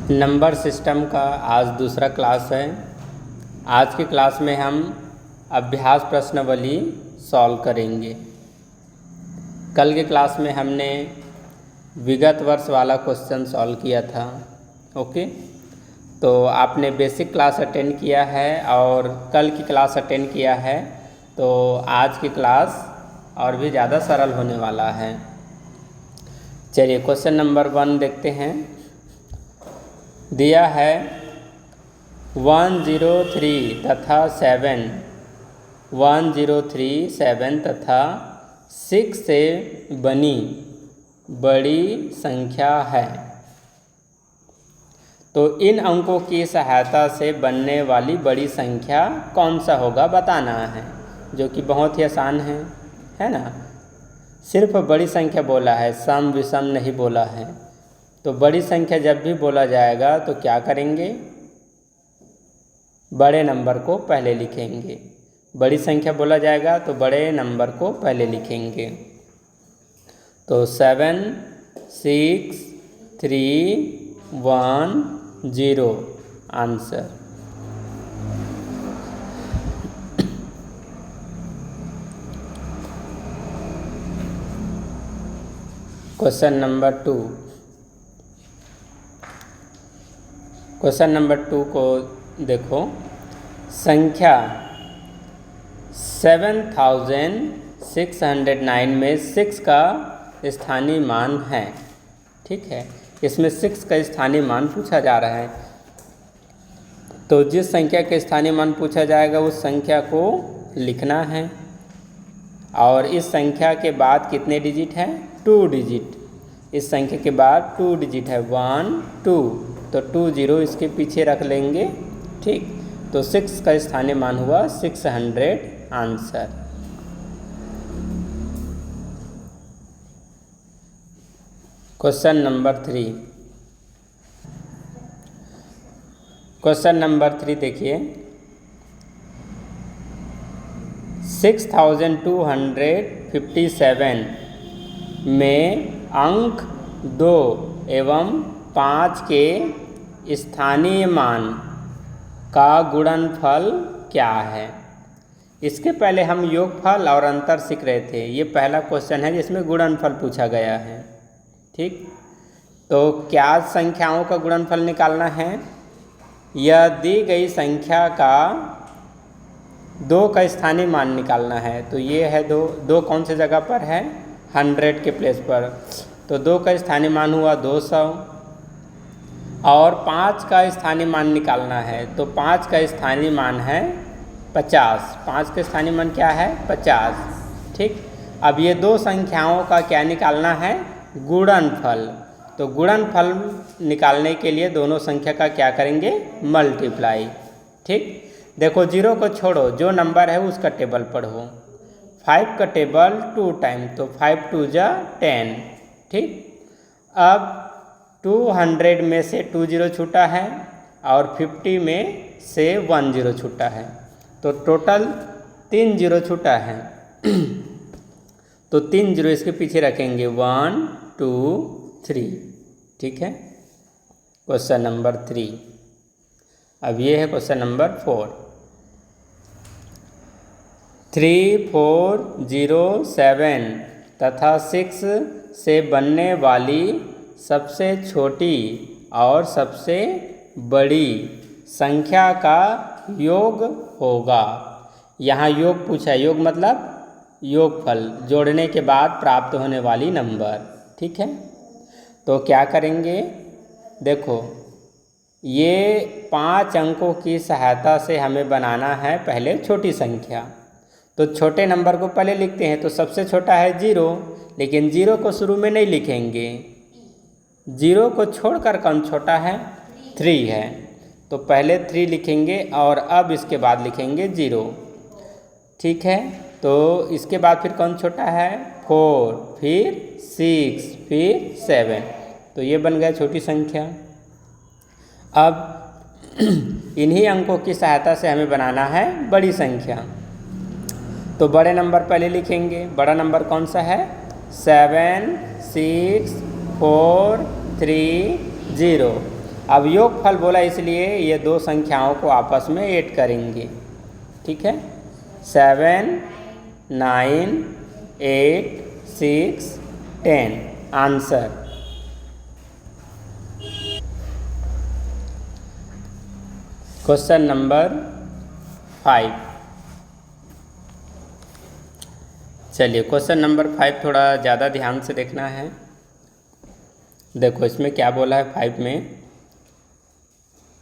Number system का आज दूसरा क्लास है। आज की क्लास में हम अभ्यास प्रश्नावली सॉल्व करेंगे। कल के क्लास में हमने विगत वर्ष वाला क्वेश्चन सॉल्व किया था। ओके, तो आपने बेसिक क्लास अटेंड किया है और कल की क्लास अटेंड किया है, तो आज की क्लास और भी ज़्यादा सरल होने वाला है। चलिए क्वेश्चन नंबर 1 देखते हैं। दिया है 103 तथा 7, 103, 7 तथा 6 से बनी बड़ी संख्या है, तो इन अंकों की सहायता से बनने वाली बड़ी संख्या कौन सा होगा बताना है, जो कि बहुत ही आसान है ना। सिर्फ बड़ी संख्या बोला है, सम विषम नहीं बोला है। तो बड़ी संख्या जब भी बोला जाएगा तो क्या करेंगे, बड़े नंबर को पहले लिखेंगे। बड़ी संख्या बोला जाएगा तो बड़े नंबर को पहले लिखेंगे। तो 7, 6, 3, 1, 0 answer. Question number 2। Question number 2 को देखो। संख्या 7609 में 6 का स्थानीय मान है। ठीक है, इसमें 6 का स्थानीय मान पूछा जा रहा है। तो जिस संख्या के स्थानीय मान पूछा जाएगा उस संख्या को लिखना है। और इस संख्या के बाद कितने डिजिट है? 2 डिजिट। इस संख्या के बाद 2 डिजिट है, 1, 2, तो 2 0 इसके पीछे रख लेंगे। ठीक, तो 6 का स्थानीय मान हुआ 600 answer. Question number 3। Question number 3 देखिए। 6257 में अंक 2 एवं 5 के स्थानीय मान का गुणनफल क्या है? इसके पहले हम योगफल और अंतर सीख रहे थे। ये पहला क्वेश्चन है जिसमें गुणनफल पूछा गया है। ठीक, तो क्या संख्याओं का गुणनफल निकालना है? यह दी गई संख्या का 2 का स्थानीय मान निकालना है। तो ये है 2 कौन से जगह पर है? 100 के प्लेस पर। तो 2 का स्थानीय मान हुआ 200 और 5 का स्थानीय मान निकालना है। तो 5 का स्थानीय मान है 50। 5 का स्थानीय मान क्या है? 50। ठीक, अब ये 2 संख्याओं का क्या निकालना है? गुणनफल। तो गुणनफल निकालने के लिए दोनों संख्या का क्या करेंगे? मल्टीप्लाई। ठीक, देखो 0 को छोड़ो, जो नंबर है उसका टेबल पढ़ो। 5 का टेबल 2 टाइम, तो 5 2 जा 10। ठीक, अब 200 में से 2 0 छूटा है और 50 में से 1 0 छूटा है, तो टोटल 3 0 छूटा है। तो 3 0 इसके पीछे रखेंगे, 1 2 3। ठीक है, क्वेश्चन नंबर 3। अब ये है क्वेश्चन नंबर 4। 3407 तथा 6 से बनने वाली सबसे छोटी और सबसे बड़ी संख्या का योग होगा। यहाँ योग पूछा है, योग मतलब योगफल, जोड़ने के बाद प्राप्त होने वाली नंबर। ठीक है, तो क्या करेंगे? देखो ये 5 अंकों की सहायता से हमें बनाना है पहले छोटी संख्या। तो छोटे नंबर को पहले लिखते हैं। तो सबसे छोटा है 0, लेकिन 0 को शुरू में नहीं लिखेंगे। 0 को छोड़कर कौन छोटा है? 3 है, तो पहले 3 लिखेंगे और अब इसके बाद लिखेंगे 0। ठीक है, तो इसके बाद फिर कौन छोटा है? 4, फिर 6, फिर 7। तो ये बन गया छोटी संख्या। अब इन्हीं अंकों की सहायता से हमें बनाना है बड़ी संख्या। तो बड़े नंबर पहले लिखेंगे। बड़ा नंबर कौन सा है? 7 6 4 3 0। अब योगफल बोला इसलिए ये दो संख्याओं को आपस में ऐड करेंगे, ठीक है। 7, 9, 8, 6, 10 आंसर। Question number 5। चलिए क्वेश्चन नंबर 5 थोड़ा ज़्यादा ध्यान से देखना है। देखो इसमें क्या बोला है 5 में,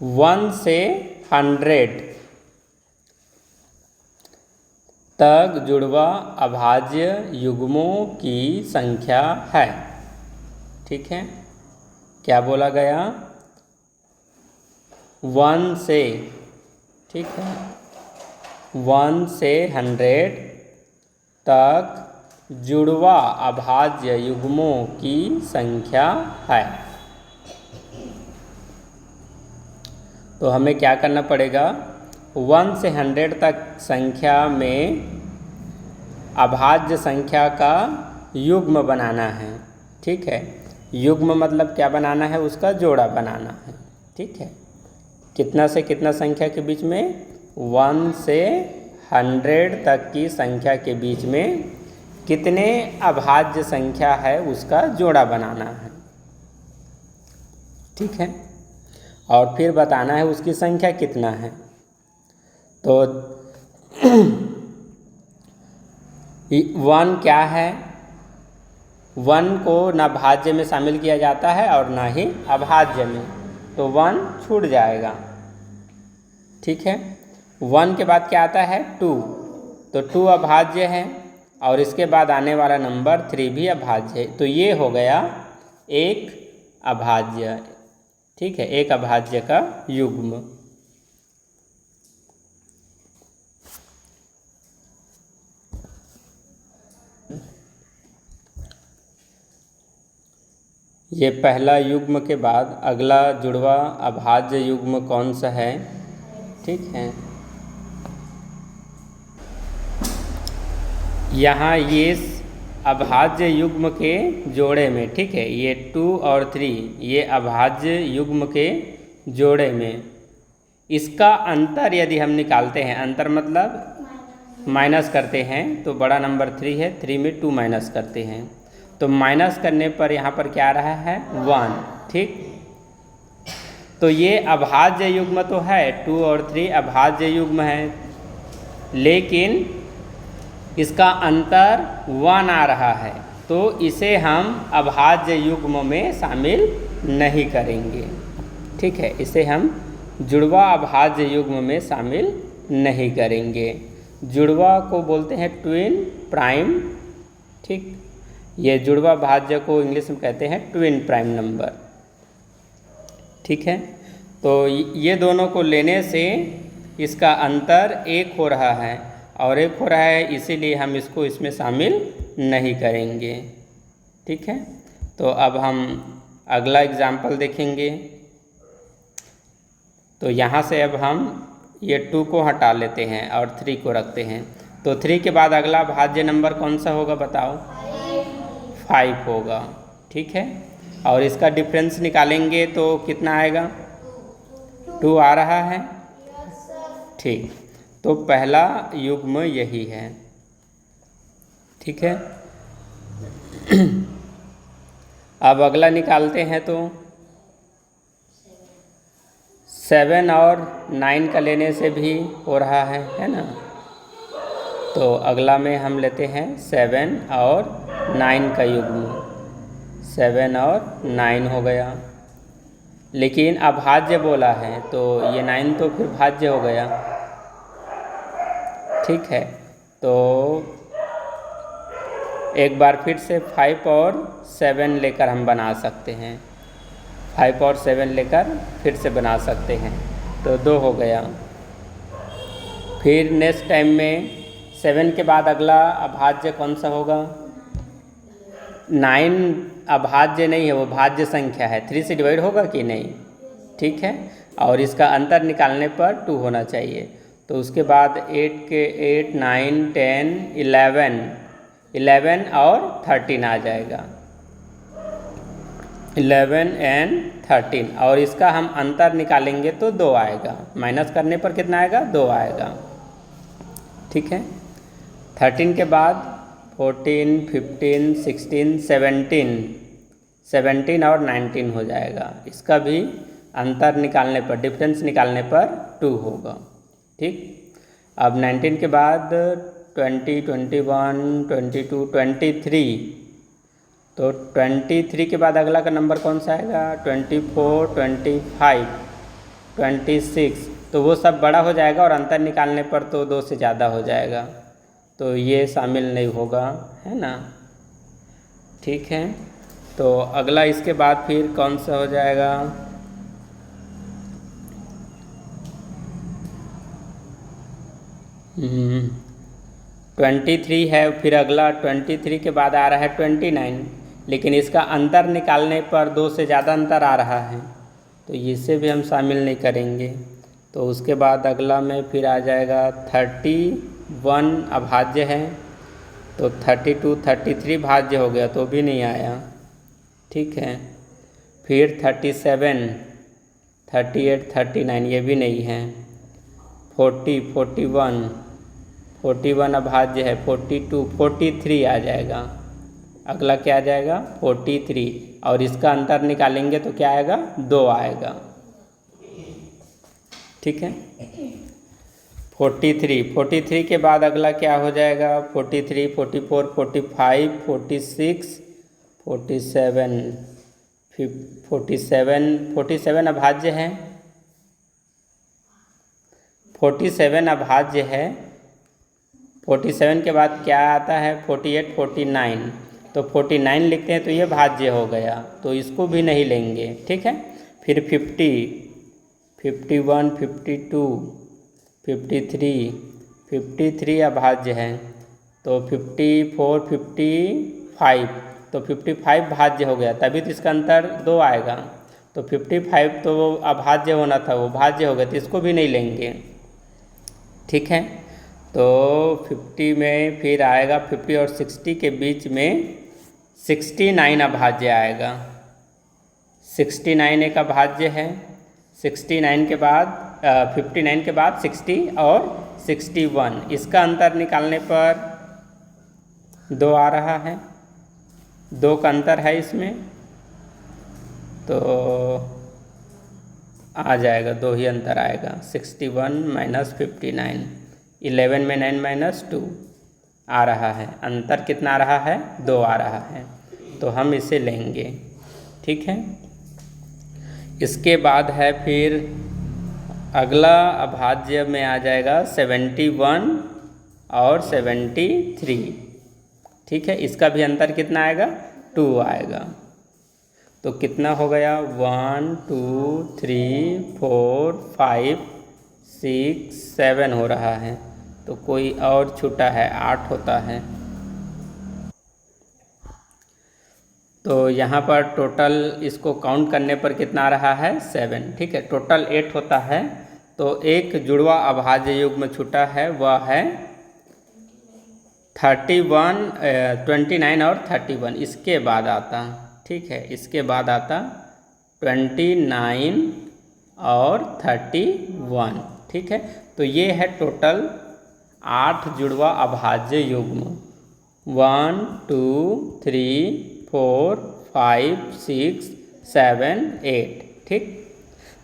1 से 100 तक जुड़वा अभाज्य युग्मों की संख्या है, ठीक है। क्या बोला गया, 1 से, ठीक है, 1 से 100 तक जुड़वा अभाज्य युग्मों की संख्या है। तो हमें क्या करना पड़ेगा, 1 से 100 तक संख्या में अभाज्य संख्या का युग्म बनाना है, ठीक है। युग्म मतलब क्या बनाना है, उसका जोड़ा बनाना है, ठीक है। कितना से कितना संख्या के बीच में, 1 से 100 तक की संख्या के बीच में कितने अभाज्य संख्या है उसका जोड़ा बनाना है, ठीक है। और फिर बताना है उसकी संख्या कितना है। तो 1 क्या है, 1 को न भाज्य में शामिल किया जाता है और न ही अभाज्य में, तो 1 छूट जाएगा, ठीक है। 1 के बाद क्या आता है, 2, तो 2 अभाज्य है और इसके बाद आने वाला नंबर 3 भी अभाज्य है, तो ये हो गया एक अभाज्य, ठीक है, एक अभाज्य का युग्म। ये पहला युग्म के बाद अगला जुड़वा अभाज्य युग्म कौन सा है, ठीक है। यहाँ ये अभाज्य युग्म के जोड़े में, ठीक है, ये 2 और 3 ये अभाज्य युग्म के जोड़े में इसका अंतर यदि हम निकालते हैं, अंतर मतलब माइनस करते हैं, तो बड़ा नंबर 3 है, 3 में 2 माइनस करते हैं, तो माइनस करने पर यहाँ पर क्या आ रहा है, 1, ठीक। तो ये अभाज्य युग्म तो है, 2 और 3 अभाज्य युग्म है, लेकिन इसका अंतर 1 आ रहा है, तो इसे हम अभाज्य युग्म में शामिल नहीं करेंगे, ठीक है। इसे हम जुड़वा अभाज्य युग्म में शामिल नहीं करेंगे। जुड़वा को बोलते हैं ट्विन प्राइम, ठीक। ये जुड़वा भाज्य को इंग्लिश में कहते हैं ट्विन प्राइम नंबर, ठीक है। तो ये दोनों को लेने से इसका अंतर 1 हो रहा है और 1 हो रहा है, इसीलिए हम इसको इसमें शामिल नहीं करेंगे, ठीक है। तो अब हम अगला एग्जाम्पल देखेंगे। तो यहाँ से अब हम ये 2 को हटा लेते हैं और 3 को रखते हैं, तो 3 के बाद अगला भाज्य नंबर कौन सा होगा बताओ, 5 होगा, ठीक है। और इसका डिफरेंस निकालेंगे तो कितना आएगा, 2 आ रहा है, ठीक। तो पहला युग्म यही है, ठीक है। अब अगला निकालते हैं, तो 7 और 9 का लेने से भी हो रहा है ना। तो अगला में हम लेते हैं 7 और 9 का युग्म, 7 और 9 हो गया, लेकिन अभाज्य बोला है तो ये 9 तो फिर भाज्य हो गया, ठीक है। तो एक बार फिर से 5 और 7 लेकर हम बना सकते हैं, 5 और 7 लेकर फिर से बना सकते हैं, तो 2 हो गया। फिर नेक्स्ट टाइम में 7 के बाद अगला अभाज्य कौन सा होगा, 9 अभाज्य नहीं है, वो भाज्य संख्या है, 3 से डिवाइड होगा कि नहीं, ठीक है। और इसका अंतर निकालने पर 2 होना चाहिए, तो उसके बाद 8 के 8, 9, 10, 11 और 13 आ जाएगा, 11 एंड 13, और इसका हम अंतर निकालेंगे तो 2 आएगा। माइनस करने पर कितना आएगा? 2 आएगा। ठीक है। 13 के बाद 14, 15, 16, 17 और 19 हो जाएगा। इसका भी अंतर निकालने पर, डिफरेंस निकालने पर 2 होगा। ठीक। अब 19 के बाद 20, 21, 22, 23, तो 23 के बाद अगला का नंबर कौन सा आएगा? 24, 25, 26, तो वो सब बड़ा हो जाएगा और अंतर निकालने पर तो 2 से ज़्यादा हो जाएगा, तो ये शामिल नहीं होगा, है ना। ठीक है। तो अगला इसके बाद फिर कौन सा हो जाएगा? 23 है, फिर अगला 23 के बाद आ रहा है 29, लेकिन इसका अंतर निकालने पर 2 से ज़्यादा अंतर आ रहा है, तो इसे भी हम शामिल नहीं करेंगे। तो उसके बाद अगला में फिर आ जाएगा 31 अभाज्य है, तो 32, 33 भाज्य हो गया, तो भी नहीं आया। ठीक है। फिर 37, 38, 39 ये भी नहीं है। 40, 41 अभाज्य है। 42, 43 आ जाएगा। अगला क्या आ जाएगा? 43, और इसका अंतर निकालेंगे तो क्या आएगा? 2 आएगा। ठीक है। 43 के बाद अगला क्या हो जाएगा? 43, 44, 45, 46, 47 अभाज्य है। 47 अभाज्य है। 47 के बाद क्या आता है? 48, 49, तो 49 लिखते हैं तो ये भाज्य हो गया, तो इसको भी नहीं लेंगे। ठीक है। फिर 50, 51, 52, 53 अभाज्य है, तो 54, 55, तो 55 भाज्य हो गया, तभी तो इसका अंतर 2 आएगा। तो 55 तो वो अभाज्य होना था, वो भाज्य हो गया, तो इसको भी नहीं लेंगे। ठीक है। तो 50 में फिर आएगा 50 और 60 के बीच में 69 अभाज्य आएगा। 69 एक अभाज्य है। 69 के बाद 59 के बाद 60 और 61, इसका अंतर निकालने पर 2 आ रहा है। 2 का अंतर है इसमें, तो आ जाएगा 2 ही अंतर आएगा। 61 माइनस 59, 11 में 9 माइनस 2 आ रहा है। अंतर कितना आ रहा है? 2 आ रहा है, तो हम इसे लेंगे। ठीक है। इसके बाद है फिर अगला अभाज्य में आ जाएगा 71 और 73। ठीक है। इसका भी अंतर कितना आएगा? 2 आएगा। तो कितना हो गया? 1, 2, 3, 4, 5, 6, 7 हो रहा है, तो कोई और छूटा है, 8 होता है। तो यहाँ पर टोटल इसको काउंट करने पर कितना आ रहा है? 7। ठीक है। टोटल 8 होता है, तो एक जुड़वा अभाज्य युग्म छूटा है, वह है 31, 29 और 31। इसके बाद आता, ठीक है, इसके बाद आता 29 और 31। ठीक है। तो ये है टोटल 8 जुड़वा अभाज्य युग्म। 1, 2, 3, 4, 5, 6, 7, 8। ठीक।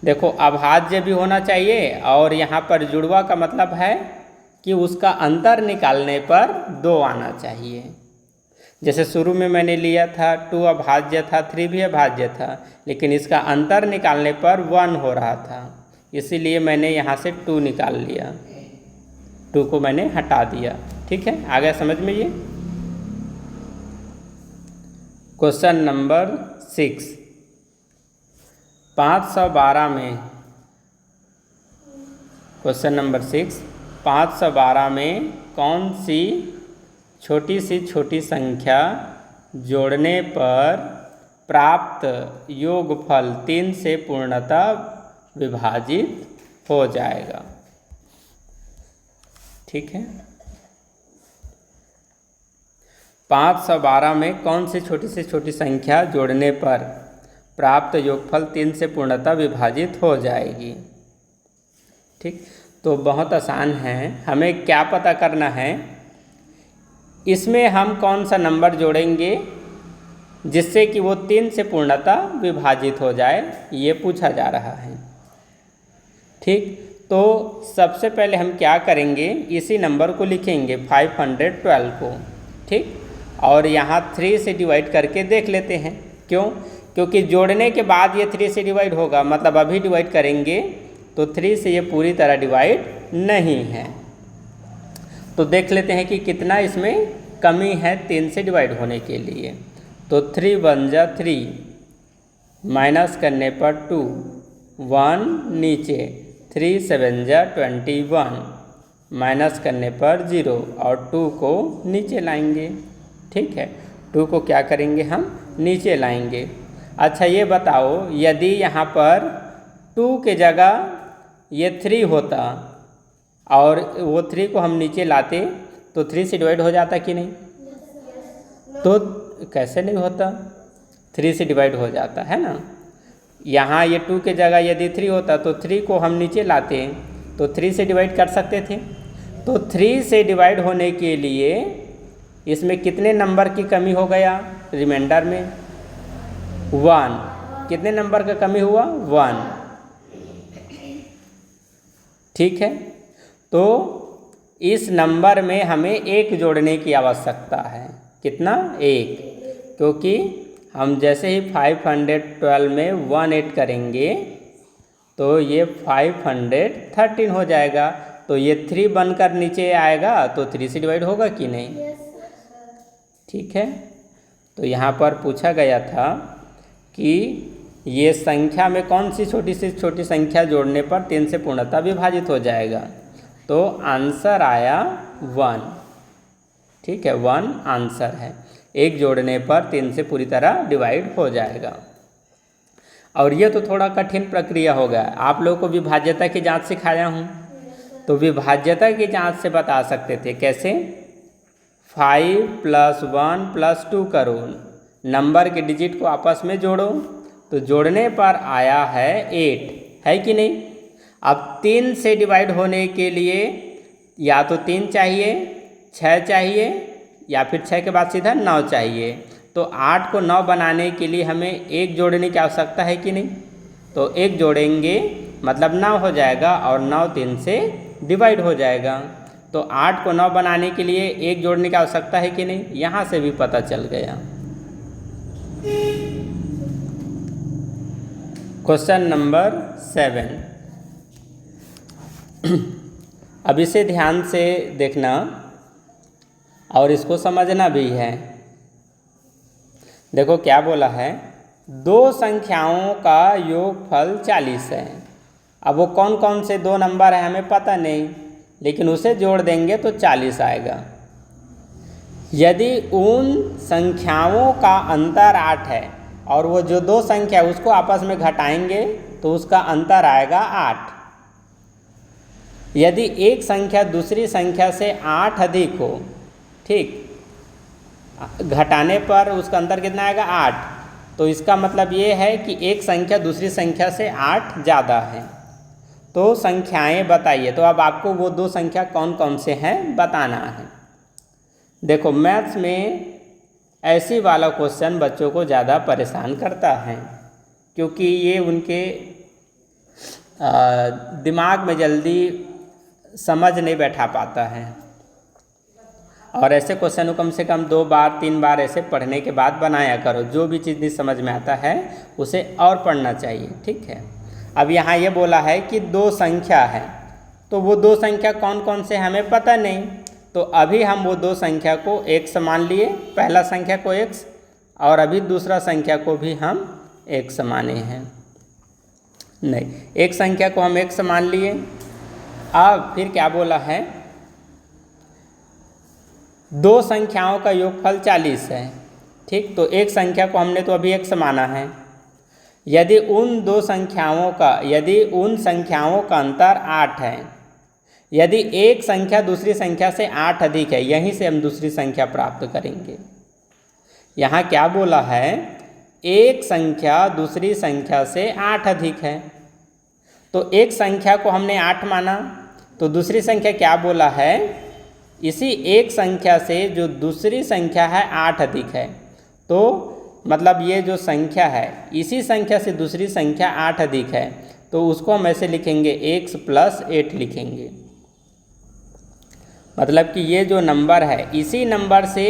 देखो, अभाज्य भी होना चाहिए, और यहाँ पर जुड़वा का मतलब है कि उसका अंतर निकालने पर 2 आना चाहिए। जैसे शुरू में मैंने लिया था 2 अभाज्य था, 3 भी अभाज्य था, लेकिन इसका अंतर निकालने पर 1 हो रहा था, इसीलिए मैंने यहाँ से 2 निकाल लिया। 2 को मैंने हटा दिया। ठीक है। आ गया समझ में ये? क्वेश्चन नंबर 6, 512 में, क्वेश्चन नंबर 6, 512 में कौन सी छोटी संख्या जोड़ने पर प्राप्त योगफल 3 से पूर्णतः विभाजित हो जाएगा? ठीक है। 512 में कौन सी छोटी से छोटी संख्या जोड़ने पर प्राप्त योगफल 3 से पूर्णतः विभाजित हो जाएगी। ठीक, तो बहुत आसान है। हमें क्या पता करना है, इसमें हम कौन सा नंबर जोड़ेंगे जिससे कि वो 3 से पूर्णतः विभाजित हो जाए, ये पूछा जा रहा है। ठीक, तो सबसे पहले हम क्या करेंगे, इसी नंबर को लिखेंगे 512 को। ठीक, और यहाँ 3 से डिवाइड करके देख लेते हैं। क्यों? क्योंकि जोड़ने के बाद ये 3 से डिवाइड होगा, मतलब अभी डिवाइड करेंगे तो 3 से ये पूरी तरह डिवाइड नहीं है। तो देख लेते हैं कि कितना इसमें कमी है 3 से डिवाइड होने के लिए। तो 3 1 जा 3, माइनस करने पर 2, 1 नीचे, 3 7 जा 21, माइनस करने पर 0 और 2 को नीचे लाएंगे। ठीक है, 2 को क्या करेंगे, हम नीचे लाएंगे। अच्छा ये बताओ, यदि यहाँ पर 2 के जगह ये 3 होता और वो 3 को हम नीचे लाते तो 3 से डिवाइड हो जाता कि नहीं? तो कैसे नहीं होता, 3 से डिवाइड हो जाता है ना। यहाँ ये 2 के जगह यदि 3 होता तो 3 को हम नीचे लाते तो 3 से डिवाइड कर सकते थे। तो 3 से डिवाइड होने के लिए इसमें कितने नंबर की कमी हो गया, रिमाइंडर में 1। कितने नंबर का कमी हुआ, 1। ठीक है, तो इस नंबर में हमें 1 जोड़ने की आवश्यकता है। कितना, 1, क्योंकि हम जैसे ही 512 में 1 ऐड करेंगे तो ये 513 हो जाएगा। तो ये 3 बनकर नीचे आएगा तो 3 से डिवाइड होगा कि नहीं? ठीक है, तो यहाँ पर पूछा गया था कि ये संख्या में कौन सी छोटी से छोटी संख्या जोड़ने पर 3 से पूर्णतः विभाजित हो जाएगा। तो आंसर आया 1। ठीक है, 1 आंसर है। 1 जोड़ने पर 3 से पूरी तरह डिवाइड हो जाएगा। और ये तो थोड़ा कठिन प्रक्रिया हो गया। आप लोगों को विभाज्यता की जांच सिखाया हूँ, तो विभाज्यता की जांच से बता सकते थे। कैसे? 5 + 1 + 2 करो, नंबर के डिजिट को आपस में जोड़ो, तो जोड़ने पर आया है 8, है कि नहीं? अब 3 से डिवाइड होने के लिए या तो 3 चाहिए, 6 चाहिए, या फिर 6 के बाद सीधा 9 चाहिए। तो 8 को 9 बनाने के लिए हमें 1 जोड़ने की आवश्यकता है कि नहीं? तो 1 जोड़ेंगे मतलब 9 हो जाएगा और 9 3 से डिवाइड हो जाएगा। तो 8 को 9 बनाने के लिए 1 जोड़ने की आवश्यकता है कि नहीं? यहाँ से भी पता चल गया। Question number 7। अब इसे ध्यान से देखना और इसको समझना भी है। देखो क्या बोला है, 2 संख्याओं का योगफल 40 है। अब वो कौन कौन से 2 नंबर है हमें पता नहीं, लेकिन उसे जोड़ देंगे तो 40 आएगा। यदि उन संख्याओं का अंतर 8 है और वो जो 2 संख्या उसको आपस में घटाएंगे तो उसका अंतर आएगा 8। यदि एक संख्या दूसरी संख्या से 8 अधिक हो, ठीक, घटाने पर उसका अंतर कितना आएगा, 8। तो इसका मतलब ये है कि एक संख्या दूसरी संख्या से 8 ज़्यादा है। तो संख्याएं बताइए। तो अब आपको वो 2 संख्या कौन कौन से हैं बताना है। देखो मैथ्स में ऐसी वाला क्वेश्चन बच्चों को ज़्यादा परेशान करता है, क्योंकि ये उनके दिमाग में जल्दी समझ नहीं बैठा पाता है। और ऐसे क्वेश्चन को कम से कम 2 बार 3 बार ऐसे पढ़ने के बाद बनाया करो। जो भी चीज़ नहीं समझ में आता है उसे और पढ़ना चाहिए। ठीक है, अब यहाँ ये बोला है कि 2 संख्या है, तो वो 2 संख्या कौन कौन से हमें पता नहीं। तो अभी हम वो 2 संख्या को x मान लिए, पहला संख्या को x और अभी दूसरा संख्या को भी हम x माने हैं। नहीं, एक संख्या को हम x मान लिए। अब फिर क्या बोला है, 2 संख्याओं का योगफल 40 है। ठीक, तो एक संख्या को हमने तो अभी x माना है। यदि उन संख्याओं का अंतर 8 है, यदि एक संख्या दूसरी संख्या से 8 अधिक है, यहीं से हम दूसरी संख्या प्राप्त करेंगे। यहाँ क्या बोला है एक संख्या दूसरी संख्या से 8 अधिक है। तो एक संख्या को हमने 8 माना, तो दूसरी संख्या क्या बोला है, इसी एक संख्या से जो दूसरी संख्या है 8 अधिक है। तो मतलब ये जो संख्या है इसी संख्या से दूसरी संख्या 8 अधिक है, तो उसको हम ऐसे लिखेंगे x + 8 लिखेंगे। मतलब कि ये जो नंबर है इसी नंबर से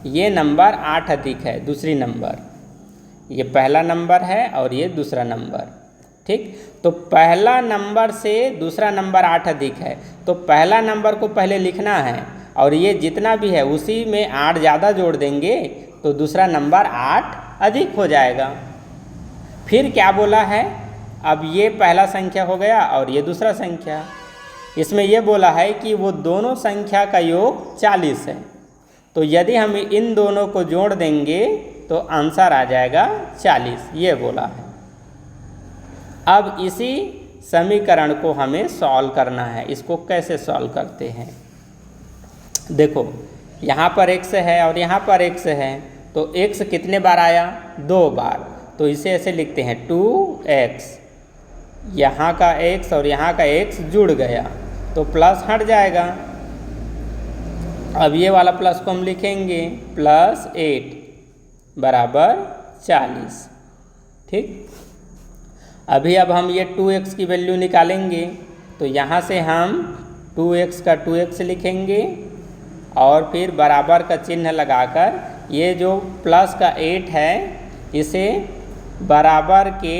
ये नंबर 8 अधिक है, दूसरी नंबर, ये पहला नंबर है और ये दूसरा नंबर। ठीक, तो पहला नंबर से दूसरा नंबर 8 अधिक है, तो पहला नंबर को पहले लिखना है और ये जितना भी है उसी में 8 ज़्यादा जोड़ देंगे तो दूसरा नंबर 8 अधिक हो जाएगा। फिर क्या बोला है, अब ये पहला संख्या हो गया और ये दूसरा संख्या, इसमें ये बोला है कि वो दोनों संख्या का योग 40 है। तो यदि हम इन दोनों को जोड़ देंगे तो आंसर आ जाएगा 40, ये बोला है। अब इसी समीकरण को हमें सॉल्व करना है। इसको कैसे सॉल्व करते हैं, देखो यहाँ पर x है और यहाँ पर x है, तो x कितने बार आया, 2 बार, तो इसे ऐसे लिखते हैं 2x, यहाँ का x और यहाँ का x जुड़ गया तो प्लस हट जाएगा। अब ये वाला प्लस को हम लिखेंगे +8 = 40। ठीक, अभी अब हम ये 2x की वैल्यू निकालेंगे, तो यहाँ से हम 2x का 2x लिखेंगे और फिर बराबर का चिन्ह लगाकर ये जो प्लस का 8 है इसे बराबर के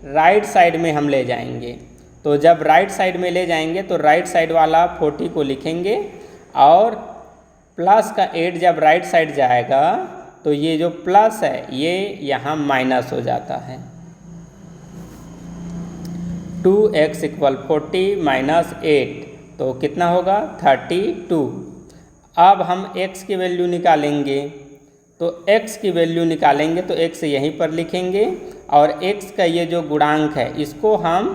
राइट साइड में हम ले जाएंगे। तो जब राइट साइड में ले जाएंगे तो राइट साइड वाला 40 को लिखेंगे और प्लस का 8 जब राइट साइड जाएगा तो ये जो प्लस है ये यहाँ माइनस हो जाता है। 2x = 40 - 8 तो कितना होगा, 32। अब हम x की वैल्यू निकालेंगे, तो x की वैल्यू निकालेंगे तो x यहीं पर लिखेंगे और x का ये जो गुणांक है इसको हम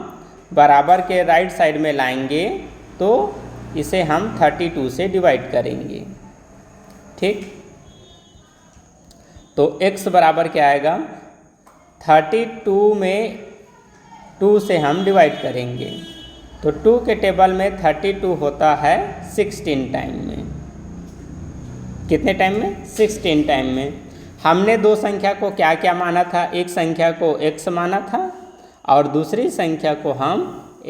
बराबर के राइट साइड में लाएंगे तो इसे हम 32 से डिवाइड करेंगे। ठीक, तो x बराबर क्या आएगा, 32 में 2 से हम डिवाइड करेंगे, तो 2 के टेबल में 32 होता है 16 टाइम में। कितने टाइम में, 16 टाइम में। हमने दो संख्या को क्या क्या माना था, एक संख्या को x माना था और दूसरी संख्या को हम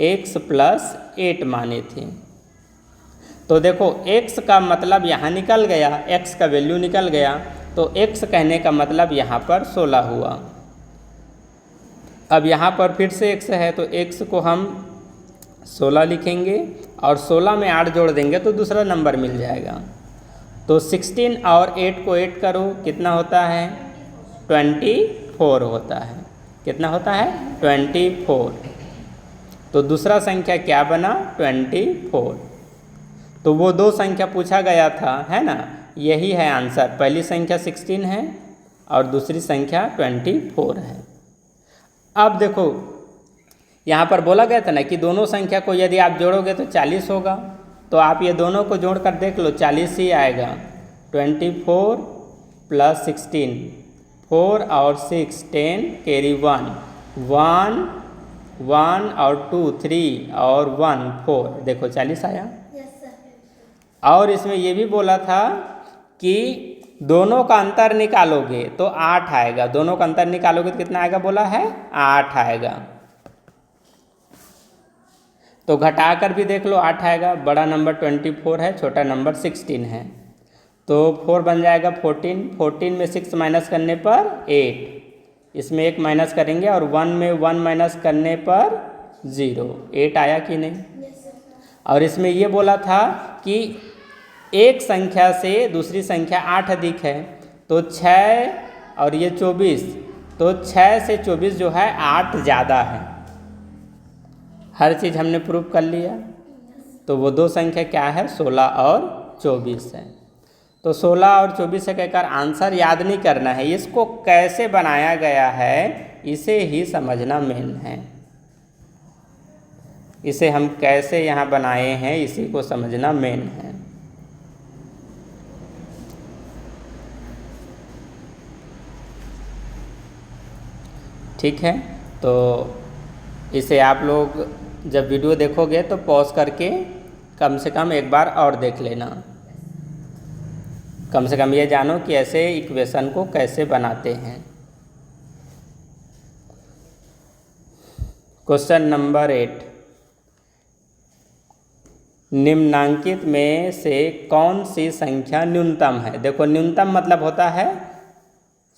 x + 8 माने थे। तो देखो x का मतलब यहाँ निकल गया, x का वैल्यू निकल गया, तो x कहने का मतलब यहाँ पर 16 हुआ। अब यहाँ पर फिर से x है तो x को हम 16 लिखेंगे और 16 में 8 जोड़ देंगे तो दूसरा नंबर मिल जाएगा। तो 16 और 8 को 8 करो, कितना होता है, 24 होता है। कितना होता है, 24। तो दूसरा संख्या क्या बना, 24। तो वो दो संख्या पूछा गया था, है ना, यही है आंसर। पहली संख्या 16 है और दूसरी संख्या 24 है। अब देखो यहाँ पर बोला गया था ना कि दोनों संख्या को यदि आप जोड़ोगे तो 40 होगा, तो आप ये दोनों को जोड़कर देख लो, 40 ही आएगा। 24 + 16, 4 और 6 10 कैरी 1, 1 1 और 2 3 और 1 4, देखो 40 आया। और इसमें ये भी बोला था कि दोनों का अंतर निकालोगे तो 8 आएगा। दोनों का अंतर निकालोगे तो कितना आएगा, बोला है 8 आएगा। तो घटाकर भी देख लो 8 आएगा। बड़ा नंबर 24 है, छोटा नंबर 16 है, तो 4 बन जाएगा 14। 14 में 6 माइनस करने पर 8, इसमें 1 माइनस करेंगे और 1 में 1 माइनस करने पर 0। 8 आया कि नहीं। और इसमें ये बोला था कि एक संख्या से दूसरी संख्या 8 अधिक है, तो 6 और ये 24, तो 6 से 24 जो है 8 ज़्यादा है। हर चीज़ हमने प्रूव कर लिया। तो वो दो संख्या क्या है, 16 और 24 है। तो 16 और 24 से कहकर आंसर याद नहीं करना है, इसको कैसे बनाया गया है इसे ही समझना मेन है। इसे हम कैसे यहाँ बनाए हैं इसी को समझना मेन है। ठीक है, तो इसे आप लोग जब वीडियो देखोगे तो पॉज करके कम से कम एक बार और देख लेना। कम से कम ये जानो कि ऐसे इक्वेशन को कैसे बनाते हैं। क्वेश्चन नंबर 8, निम्नांकित में से कौन सी संख्या न्यूनतम है। देखो न्यूनतम मतलब होता है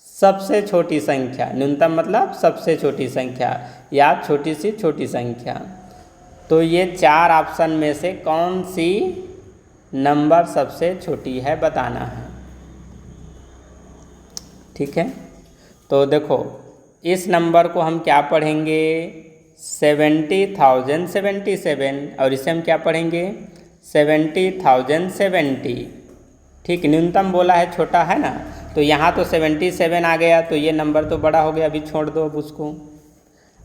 सबसे छोटी संख्या, न्यूनतम मतलब सबसे छोटी संख्या या छोटी सी छोटी संख्या। तो ये 4 ऑप्शन में से कौन सी नंबर सबसे छोटी है बताना है। ठीक है, तो देखो इस नंबर को हम क्या पढ़ेंगे 70,077 और इसे हम क्या पढ़ेंगे 70,070। ठीक, न्यूनतम बोला है छोटा है ना, तो यहाँ तो 77 आ गया, तो ये नंबर तो बड़ा हो गया, अभी छोड़ दो अब उसको।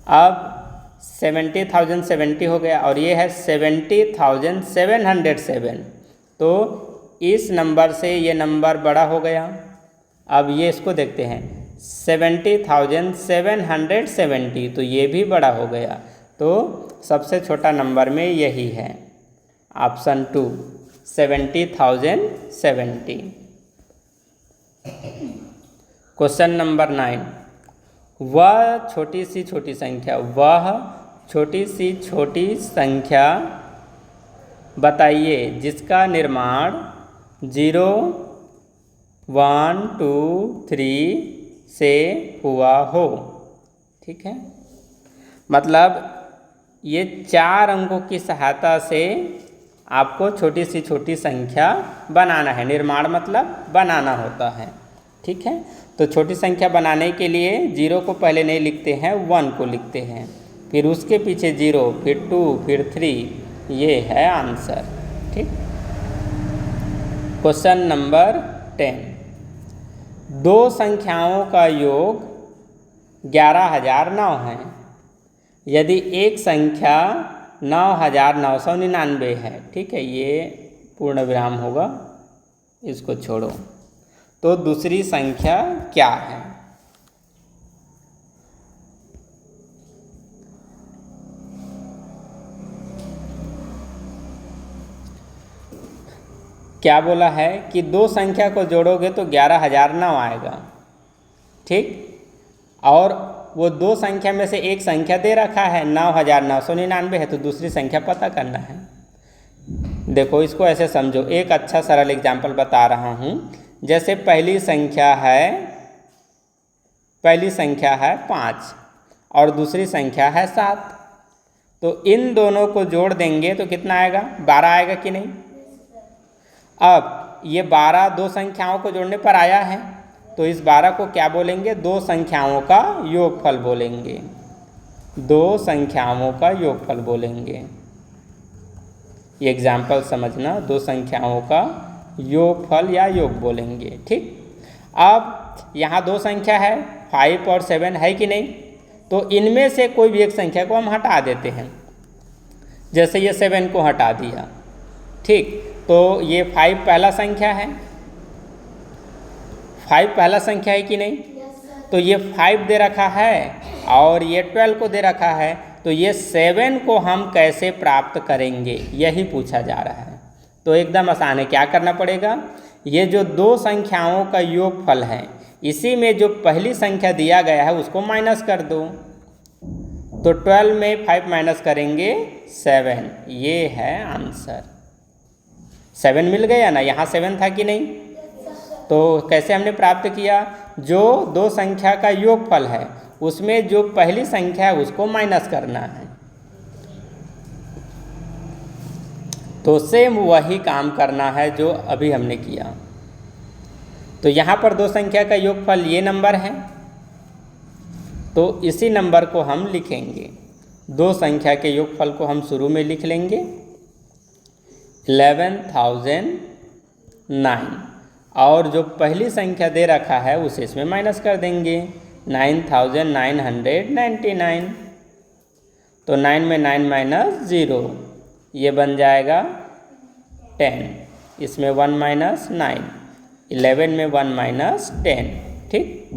अब 70,070 हो गया और ये है 70,707, तो इस नंबर से ये नंबर बड़ा हो गया। अब ये इसको देखते हैं 70,770, तो ये भी बड़ा हो गया, तो सबसे छोटा नंबर में यही है ऑप्शन 2 70,070। क्वेश्चन नंबर 9, वह छोटी सी छोटी संख्या, वह छोटी सी छोटी संख्या बताइए जिसका निर्माण 0, 1, 2, 3 से हुआ हो। ठीक है, मतलब ये 4 अंकों की सहायता से आपको छोटी सी छोटी संख्या बनाना है। निर्माण मतलब बनाना होता है। ठीक है, तो छोटी संख्या बनाने के लिए 0 को पहले नहीं लिखते हैं, 1 को लिखते हैं, फिर उसके पीछे 0, फिर 2, फिर 3, ये है आंसर। ठीक, क्वेश्चन नंबर 10, दो संख्याओं का योग 11,009 है। यदि एक संख्या 9,999 है, ठीक है, ये पूर्ण विराम होगा, इसको छोड़ो, तो दूसरी संख्या क्या है। क्या बोला है कि दो संख्या को जोड़ोगे तो 11,009 आएगा। ठीक, और वो दो संख्या में से एक संख्या दे रखा है 9,999 है, तो दूसरी संख्या पता करना है। देखो इसको ऐसे समझो, एक अच्छा सरल एग्जाम्पल बता रहा हूँ। जैसे पहली संख्या है 5 और दूसरी संख्या है 7, तो इन दोनों को जोड़ देंगे तो कितना आएगा 12 आएगा कि नहीं। अब ये 12 दो संख्याओं को जोड़ने पर आया है, तो इस 12 को क्या बोलेंगे, दो संख्याओं का योगफल बोलेंगे, दो संख्याओं का योगफल बोलेंगे। ये एग्जाम्पल समझना, दो संख्याओं का योगफल या योग बोलेंगे। ठीक, अब यहाँ दो संख्या है 5 और 7 है कि नहीं, तो इनमें से कोई भी एक संख्या को हम हटा देते हैं। जैसे ये 7 को हटा दिया, ठीक, तो ये 5 पहला संख्या है, 5 पहला संख्या है कि नहीं, तो ये 5 दे रखा है और ये 12 को दे रखा है, तो ये 7 को हम कैसे प्राप्त करेंगे यही पूछा जा रहा है। तो एकदम आसान है, क्या करना पड़ेगा, ये जो दो संख्याओं का योगफल है इसी में जो पहली संख्या दिया गया है उसको माइनस कर दो, तो 12 में 5 माइनस करेंगे 7, ये है आंसर। 7 मिल गया ना, यहाँ 7 था कि नहीं, तो कैसे हमने प्राप्त किया, जो दो संख्या का योगफल है उसमें जो पहली संख्या है उसको माइनस करना है। तो सेम वही काम करना है जो अभी हमने किया। तो यहाँ पर दो संख्या का योगफल ये नंबर है, तो इसी नंबर को हम लिखेंगे। दो संख्या के योगफल को हम शुरू में लिख लेंगे 11,009, और जो पहली संख्या दे रखा है उसे इसमें माइनस कर देंगे 9,999। तो 9 में 9 माइनस 0, ये बन जाएगा 10, इसमें 1 माइनस 9, 11 में 1 माइनस 10। ठीक,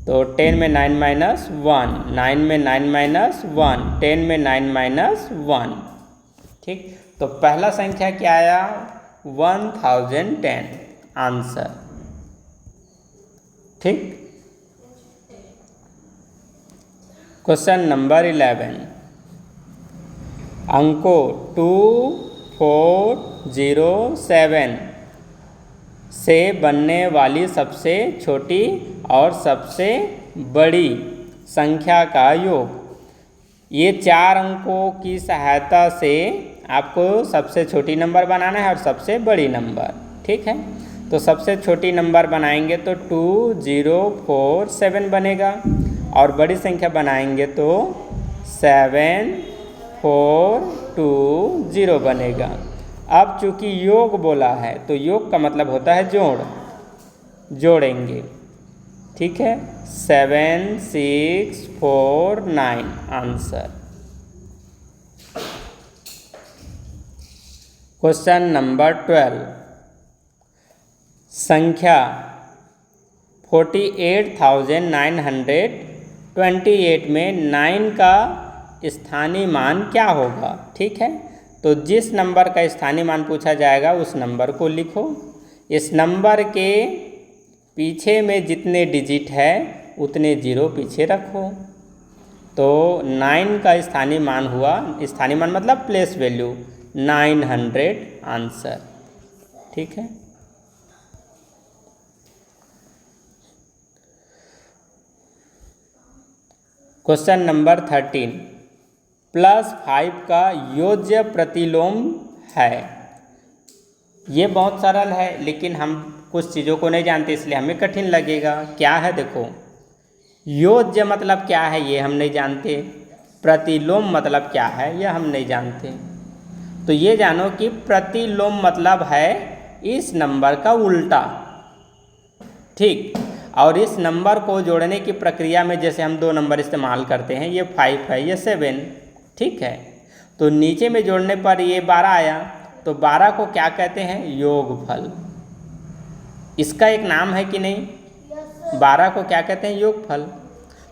तो 10 में 9 माइनस 1, 9 में 9 माइनस 1, 10 में 9 माइनस 1। ठीक, तो पहला संख्या क्या आया? 1010 आंसर। ठीक, क्वेश्चन नंबर 11, अंकों 2407 से बनने वाली सबसे छोटी और सबसे बड़ी संख्या का योग। ये 4 अंकों की सहायता से आपको सबसे छोटी नंबर बनाना है और सबसे बड़ी नंबर। ठीक है, तो सबसे छोटी नंबर बनाएंगे तो 2047 बनेगा और बड़ी संख्या बनाएंगे तो 7420 बनेगा। अब चूंकि योग बोला है तो योग का मतलब होता है जोड़ेंगे। ठीक है, 7649 आंसर। क्वेश्चन नंबर 12, संख्या 48,928 में 9 का स्थानीय मान क्या होगा? ठीक है, तो जिस नंबर का स्थानीय मान पूछा जाएगा उस नंबर को लिखो। इस नंबर के पीछे में जितने डिजिट है उतने जीरो पीछे रखो। तो 9 का स्थानीय मान हुआ, स्थानीय मान मतलब प्लेस वैल्यू 900 आंसर। ठीक है, क्वेश्चन नंबर 13, +5 का योज्य प्रतिलोम है। ये बहुत सरल है लेकिन हम कुछ चीज़ों को नहीं जानते इसलिए हमें कठिन लगेगा। क्या है देखो, योज्य मतलब क्या है ये हम नहीं जानते, प्रतिलोम मतलब क्या है ये हम नहीं जानते। तो ये जानो कि प्रतिलोम मतलब है इस नंबर का उल्टा। ठीक, और इस नंबर को जोड़ने की प्रक्रिया में जैसे हम 2 नंबर इस्तेमाल करते हैं, ये 5 है ये 7। ठीक है, तो नीचे में जोड़ने पर ये 12 आया, तो 12 को क्या कहते हैं? योगफल। इसका एक नाम है कि नहीं? 12 को क्या कहते हैं? योगफल।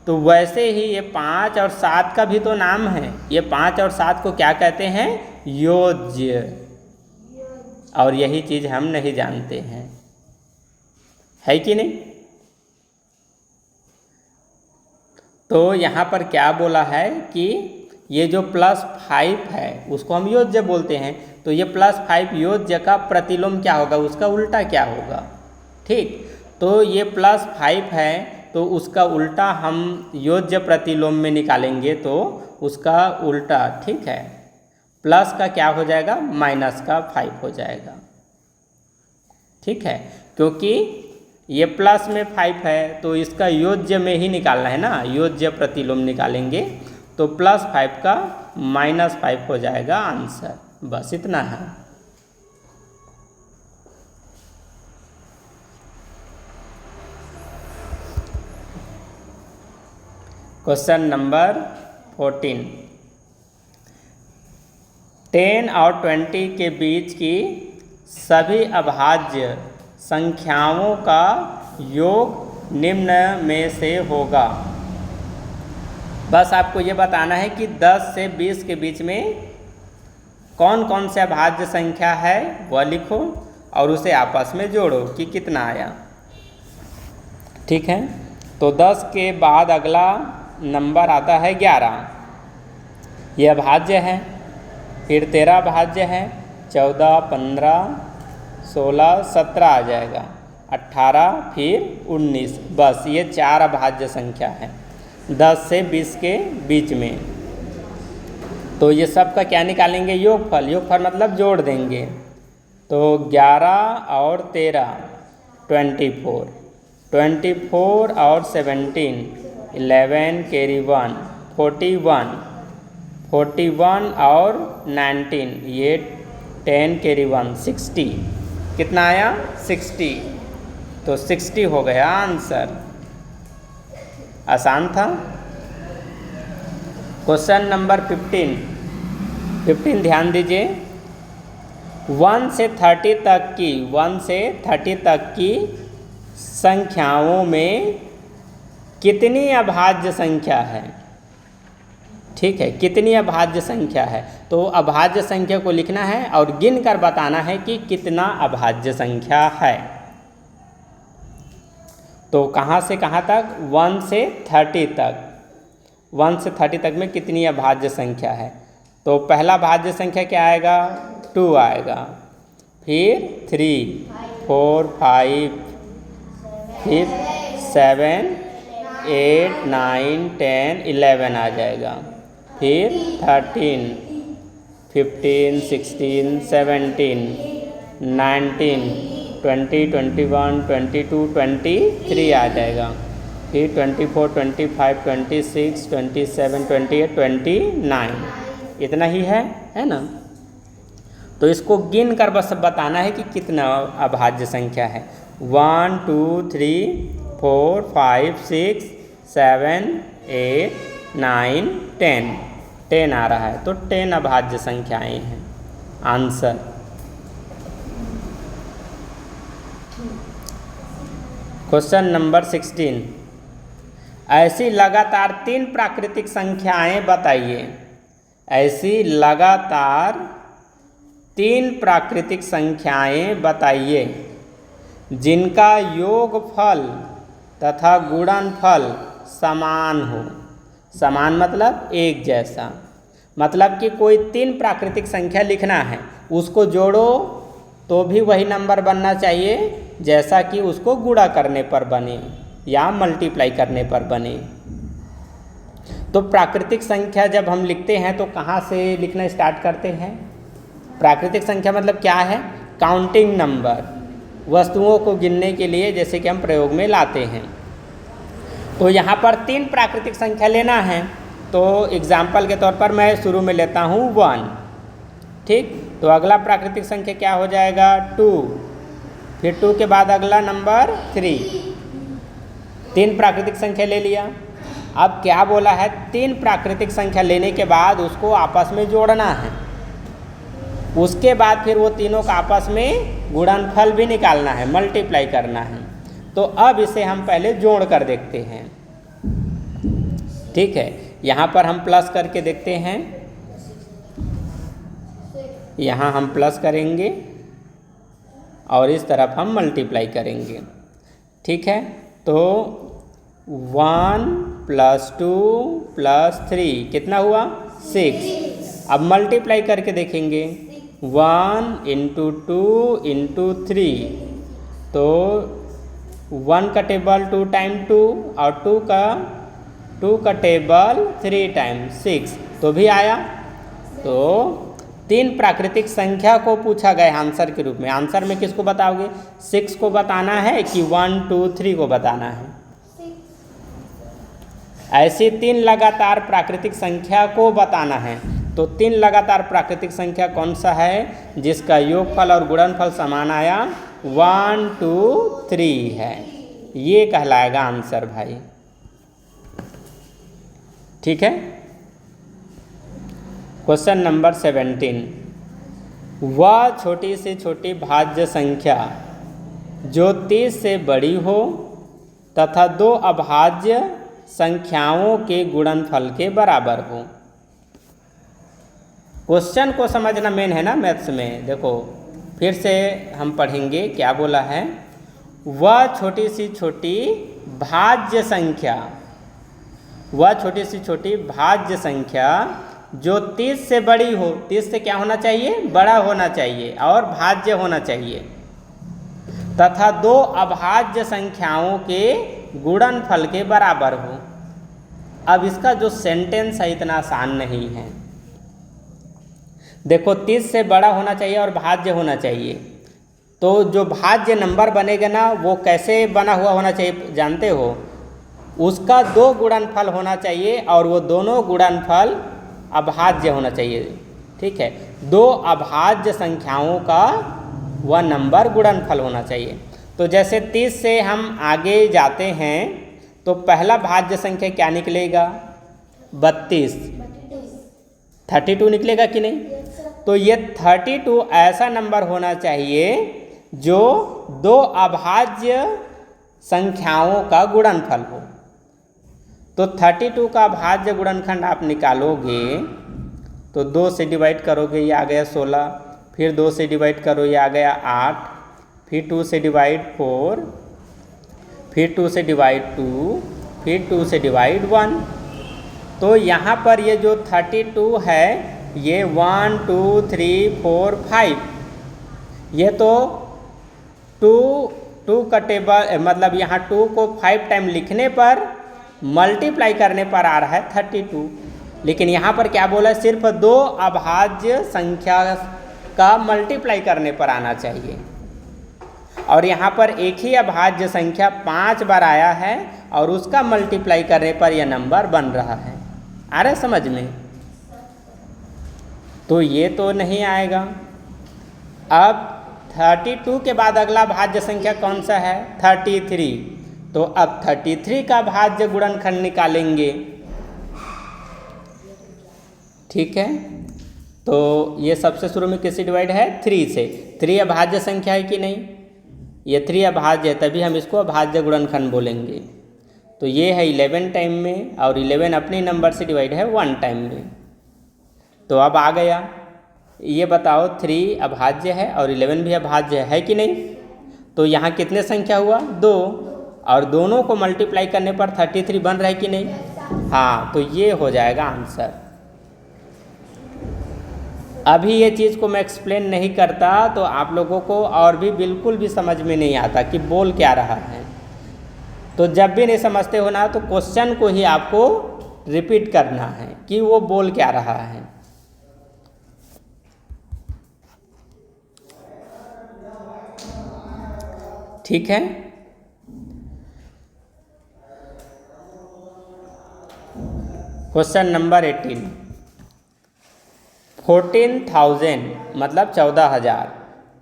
तो वैसे ही ये 5 और 7 का भी तो नाम है। ये 5 और 7 को क्या कहते हैं? योज्य। और यही चीज़ हम नहीं जानते हैं, है कि नहीं? तो यहाँ पर क्या बोला है कि ये जो +5 है उसको हम योज्य बोलते हैं। तो ये +5 योज्य का प्रतिलोम क्या होगा, उसका उल्टा क्या होगा? ठीक, तो ये +5 है तो उसका उल्टा हम योज्य प्रतिलोम में निकालेंगे तो उसका उल्टा, ठीक है, प्लस का क्या हो जाएगा? माइनस का 5 हो जाएगा। ठीक है, क्योंकि ये प्लस में 5 है तो इसका योज्य में ही निकालना है ना, योज्य प्रतिलोम निकालेंगे तो +5 का -5 हो जाएगा आंसर। बस इतना है। क्वेश्चन नंबर 14, 10 और 20 के बीच की सभी अभाज्य संख्याओं का योग निम्न में से होगा। बस आपको ये बताना है कि 10 से 20 के बीच में कौन कौन से अभाज्य संख्या है वह लिखो और उसे आपस में जोड़ो कि कितना आया। ठीक है, तो 10 के बाद अगला नंबर आता है 11, ये अभाज्य है। फिर 13 अभाज्य है, 14, 15, 16, 17 आ जाएगा, 18, फिर 19। बस ये 4 अभाज्य संख्या है 10 से 20 के बीच में। तो ये सब का क्या निकालेंगे? योगफल। योगफल मतलब जोड़ देंगे। तो 11 और 13 24, 24 और 17 11 कैरी 1 41, 41 और 19 ये 10 कैरी 1 60। कितना आया? 60। तो 60 हो गया आंसर। आसान था। क्वेश्चन नंबर 15 ध्यान दीजिए। 1 से 30 तक की संख्याओं में कितनी अभाज्य संख्या है, ठीक है, कितनी अभाज्य संख्या है। तो अभाज्य संख्या को लिखना है और गिन कर बताना है कि कितना अभाज्य संख्या है। तो कहाँ से कहाँ तक, 1 से 30 तक, 1 से 30 तक में कितनी अभाज्य संख्या है। तो पहला भाज्य संख्या क्या आएगा, 2 आएगा, फिर 3, 4, 5, फिर 7, 8, 9, 10, 11 आ जाएगा, फिर 13, 15, 16, 17, 19, 20, 21, 22, 23 आ जाएगा, फिर 24, 25, 26, 27, 28, 29, इतना ही है ना। तो इसको गिन कर बस बताना है कि कितना अभाज्य संख्या है। 1, 2, 3, 4, 5, 6, 7, 8, 9, 10 आ रहा है। तो 10 अभाज्य संख्याएं हैं आंसर। क्वेश्चन नंबर 16, ऐसी लगातार 3 प्राकृतिक संख्याएं बताइए। ऐसी लगातार 3 प्राकृतिक संख्याएं बताइए जिनका योगफल तथा गुणनफल समान हो। समान मतलब एक जैसा, मतलब कि कोई 3 प्राकृतिक संख्या लिखना है, उसको जोड़ो तो भी वही नंबर बनना चाहिए जैसा कि उसको गुणा करने पर बने या मल्टीप्लाई करने पर बने। तो प्राकृतिक संख्या जब हम लिखते हैं तो कहाँ से लिखना स्टार्ट करते हैं। प्राकृतिक संख्या मतलब क्या है, काउंटिंग नंबर, वस्तुओं को गिनने के लिए जैसे कि हम प्रयोग में लाते हैं। तो यहाँ पर 3 प्राकृतिक संख्या लेना है। तो एग्जाम्पल के तौर पर मैं शुरू में लेता हूँ 1, ठीक। तो अगला प्राकृतिक संख्या क्या हो जाएगा 2, फिर 2 के बाद अगला नंबर 3। 3 प्राकृतिक संख्या ले लिया। अब क्या बोला है, 3 प्राकृतिक संख्या लेने के बाद उसको आपस में जोड़ना है, उसके बाद फिर वो तीनों का आपस में गुणनफल भी निकालना है, मल्टीप्लाई करना है। तो अब इसे हम पहले जोड़ कर देखते हैं, ठीक है। यहाँ पर हम प्लस करके देखते हैं, यहाँ हम प्लस करेंगे और इस तरफ हम मल्टीप्लाई करेंगे, ठीक है। तो 1 + 2 + 3 कितना हुआ 6। अब मल्टीप्लाई करके देखेंगे 1 × 2 × 3, तो 1 का टेबल 2 टाइम 2 और 2 का टेबल 3 टाइम 6, तो भी आया। तो 3 प्राकृतिक संख्या को पूछा गया आंसर के रूप में। आंसर में किसको बताओगे, 6 को बताना है कि 1, 2, 3 को बताना है। ऐसी 3 लगातार प्राकृतिक संख्या को बताना है। तो 3 लगातार प्राकृतिक संख्या कौन सा है जिसका योगफल और गुणनफल समान आया, 1, 2, 3 है, ये कहलाएगा आंसर भाई, ठीक है। क्वेश्चन नंबर 17, वह छोटी से छोटी भाज्य संख्या जो 30 से बड़ी हो तथा 2 अभाज्य संख्याओं के गुणनफल के बराबर हो। क्वेश्चन को समझना मेन है ना मैथ्स में। देखो फिर से हम पढ़ेंगे क्या बोला है, वह छोटी से छोटी भाज्य संख्या, वह छोटी से छोटी भाज्य संख्या जो 30 से बड़ी हो, 30 से क्या होना चाहिए, बड़ा होना चाहिए और भाज्य होना चाहिए, तथा 2 अभाज्य संख्याओं के गुणनफल के बराबर हो। अब इसका जो सेंटेंस है इतना आसान नहीं है। देखो 30 से बड़ा होना चाहिए और भाज्य होना चाहिए, तो जो भाज्य नंबर बनेगा ना वो कैसे बना हुआ होना चाहिए जानते हो, उसका 2 गुणनफल होना चाहिए और वो दोनों गुणनफल अभाज्य होना चाहिए, ठीक है। 2 अभाज्य संख्याओं का वह नंबर गुणनफल होना चाहिए। तो जैसे 30 से हम आगे जाते हैं तो पहला भाज्य संख्या क्या निकलेगा, 32, 32 निकलेगा कि नहीं। तो ये 32 ऐसा नंबर होना चाहिए जो 2 अभाज्य संख्याओं का गुणनफल हो। तो 32 का भाज्य गुणनखंड आप निकालोगे तो 2 से डिवाइड करोगे, ये आ गया 16, फिर 2 से डिवाइड करो, ये आ गया 8, फिर 2 से डिवाइड 4, फिर 2 से डिवाइड 2, फिर 2 से डिवाइड 1। तो यहाँ पर ये जो 32 है ये 1 2 3 4 5, ये तो 2 का टेबल मतलब यहाँ 2 को 5 टाइम लिखने पर मल्टीप्लाई करने पर आ रहा है 32। लेकिन यहाँ पर क्या बोला है, सिर्फ 2 अभाज्य संख्या का मल्टीप्लाई करने पर आना चाहिए। और यहाँ पर एक ही अभाज्य संख्या 5 बार आया है और उसका मल्टीप्लाई करने पर यह नंबर बन रहा है। आ रहा है समझ में? तो ये तो नहीं आएगा। अब 32 के बाद अगला भाज्य संख्या कौन सा है? 33। तो अब 33 का भाज्य गुणनखंड निकालेंगे। ठीक है, तो ये सबसे शुरू में किससे डिवाइड है? 3 से। 3 अभाज्य संख्या है कि नहीं? ये 3 अभाज्य है, तभी हम इसको अभाज्य गुणनखंड बोलेंगे। तो ये है 11 टाइम में और 11 अपने नंबर से डिवाइड है 1 टाइम में। तो अब आ गया, ये बताओ 3 अभाज्य है और 11 भी अभाज्य है कि नहीं? तो यहाँ कितने संख्या हुआ? 2, और दोनों को मल्टीप्लाई करने पर 33 बन रहा है कि नहीं? हाँ, तो ये हो जाएगा आंसर। अभी ये चीज़ को मैं एक्सप्लेन नहीं करता तो आप लोगों को और भी बिल्कुल भी समझ में नहीं आता कि बोल क्या रहा है। तो जब भी नहीं समझते हो ना तो क्वेश्चन को ही आपको रिपीट करना है कि वो बोल क्या रहा है। ठीक है, क्वेश्चन नंबर 18। 14,000 मतलब 14,000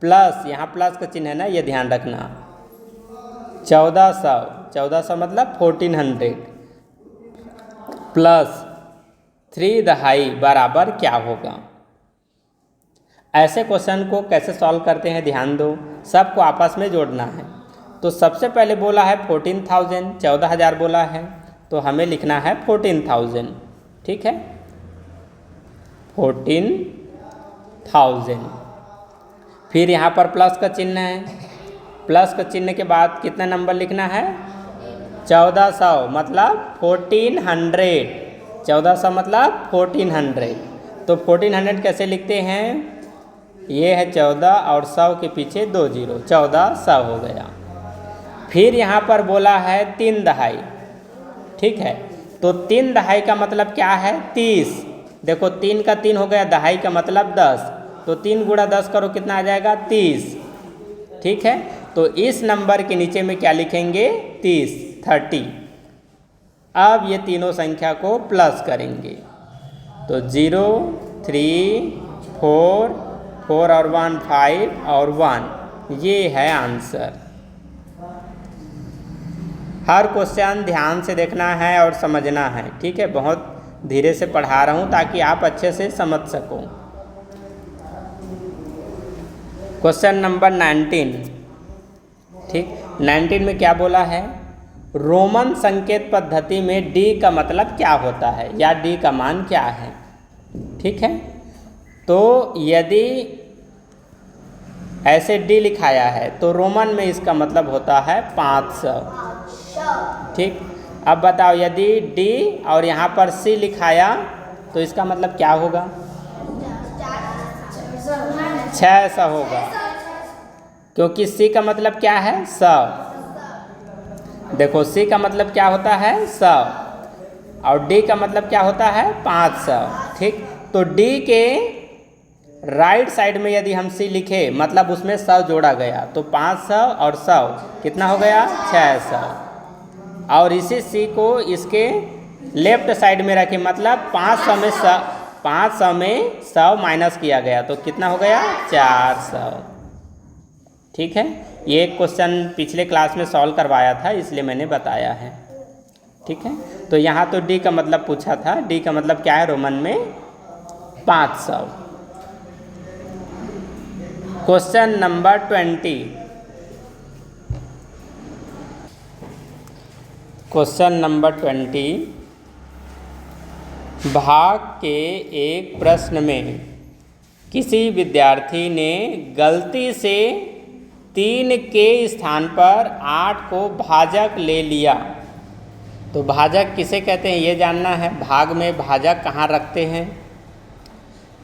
प्लस, यहाँ प्लस का चिन्ह है ना, ये ध्यान रखना। 1400 मतलब 1400 प्लस 3 दहाई बराबर क्या होगा? ऐसे क्वेश्चन को कैसे सॉल्व करते हैं ध्यान दो, सबको आपस में जोड़ना है। तो सबसे पहले बोला है 14,000, 14,000 बोला है, तो हमें लिखना है 14,000। ठीक है, 14,000। फिर यहाँ पर प्लस का चिन्ह है, प्लस का चिन्ह के बाद कितना नंबर लिखना है? 1400 मतलब 1400। 1400 मतलब 1400। तो 1400 कैसे लिखते हैं? ये है 14 और 100 के पीछे 2 0, 1400 हो गया। फिर यहाँ पर बोला है 3 दहाई। ठीक है, तो 3 दहाई का मतलब क्या है? 30। देखो 3 का 3 हो गया, दहाई का मतलब 10, तो 3 गुणा 10 करो, कितना आ जाएगा? 30। ठीक है, तो इस नंबर के नीचे में क्या लिखेंगे? 30। अब ये तीनों संख्या को प्लस करेंगे, तो 0 3 4 4 और 1 5 और 1, ये है आंसर। हर क्वेश्चन ध्यान से देखना है और समझना है। ठीक है, बहुत धीरे से पढ़ा रहा हूँ ताकि आप अच्छे से समझ सको। Question number 19। ठीक, 19 में क्या बोला है? रोमन संकेत पद्धति में डी का मतलब क्या होता है या डी का मान क्या है? ठीक है, तो यदि ऐसे डी लिखाया है तो रोमन में इसका मतलब होता है 500। ठीक, अब बताओ यदि डी और यहाँ पर सी लिखाया तो इसका मतलब क्या होगा? 600 होगा, क्योंकि सी का मतलब क्या है? 100। देखो सी का मतलब क्या होता है? 100, और डी का मतलब क्या होता है? 500। ठीक, तो डी के राइट साइड में यदि हम सी लिखे मतलब उसमें 100 जोड़ा गया, तो 500 और 100 कितना हो गया? 600। और इसी सी को इसके लेफ्ट साइड में रखें, मतलब 500 में 100 माइनस किया गया, तो कितना हो गया? 400। ठीक है, ये क्वेश्चन पिछले क्लास में सॉल्व करवाया था इसलिए मैंने बताया है। ठीक है, तो यहाँ तो डी का मतलब पूछा था, डी का मतलब क्या है रोमन में? 500। Question number 20। क्वेश्चन नंबर 20 भाग के एक प्रश्न में किसी विद्यार्थी ने गलती से 3 के स्थान पर 8 को भाजक ले लिया। तो भाजक किसे कहते हैं ये जानना है। भाग में भाजक कहाँ रखते हैं।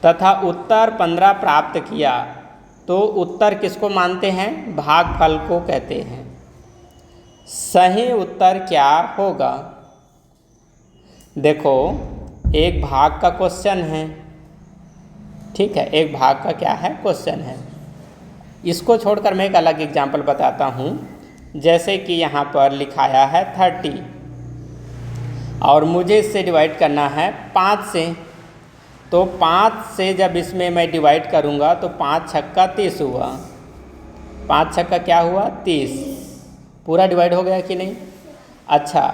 तथा उत्तर 15 प्राप्त किया। तो उत्तर किसको मानते हैं? भागफल को कहते हैं। सही उत्तर क्या होगा? देखो, एक भाग का क्वेश्चन है, ठीक है, एक भाग का क्या है? क्वेश्चन है। इसको छोड़कर मैं एक अलग एग्जाम्पल बताता हूँ। जैसे कि यहाँ पर लिखाया है 30 और मुझे इससे डिवाइड करना है 5 से। तो 5 से जब इसमें मैं डिवाइड करूँगा तो 5 छक्का 30 हुआ। 5 छक्का क्या हुआ? 30। पूरा डिवाइड हो गया कि नहीं? अच्छा,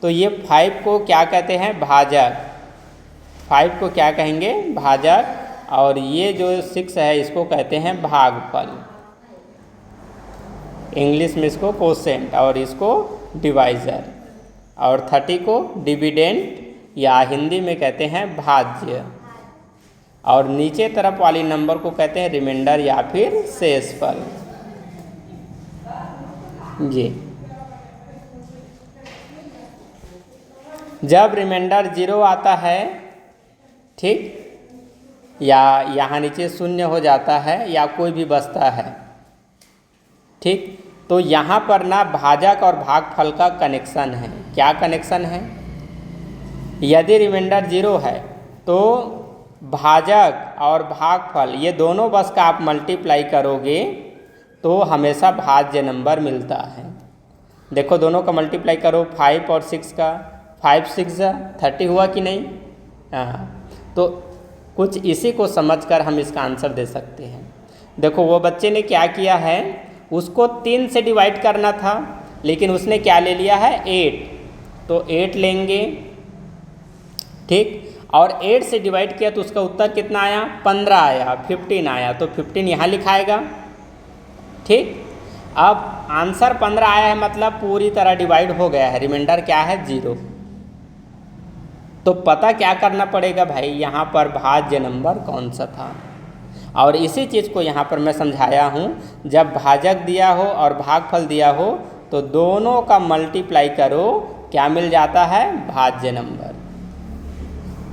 तो ये 5 को क्या कहते हैं? भाजक। 5 को क्या कहेंगे? भाजक। और ये जो 6 है इसको कहते हैं भागफल। इंग्लिश में इसको कोसेंट और इसको डिवाइजर। और 30 को डिविडेंड या हिंदी में कहते हैं भाज्य। और नीचे तरफ वाली नंबर को कहते हैं रिमाइंडर या फिर शेषफल। जी, जब रिमाइंडर 0 आता है, ठीक, या यहाँ नीचे 0 हो जाता है या कोई भी बचता है, ठीक, तो यहाँ पर ना भाजक और भागफल का कनेक्शन है। क्या कनेक्शन है? यदि रिमाइंडर 0 है तो भाजक और भागफल ये दोनों बस का आप मल्टीप्लाई करोगे तो हमेशा भाज्य नंबर मिलता है। देखो, दोनों का मल्टीप्लाई करो, 5 और 6 का। 5 6 30 हुआ कि नहीं? हाँ, तो कुछ इसी को समझकर हम इसका आंसर दे सकते हैं। देखो, वो बच्चे ने क्या किया है, उसको 3 से डिवाइड करना था, लेकिन उसने क्या ले लिया है? 8। तो 8 लेंगे, ठीक, और 8 से डिवाइड किया तो उसका उत्तर कितना आया? 15 आया, 15 आया। तो 15 यहाँ लिखाएगा, ठीक। अब आंसर 15 आया है, मतलब पूरी तरह डिवाइड हो गया है। रिमाइंडर क्या है? 0। तो पता क्या करना पड़ेगा भाई, यहाँ पर भाज्य नंबर कौन सा था। और इसी चीज़ को यहाँ पर मैं समझाया हूँ। जब भाजक दिया हो और भागफल दिया हो तो दोनों का मल्टीप्लाई करो, क्या मिल जाता है? भाज्य नंबर।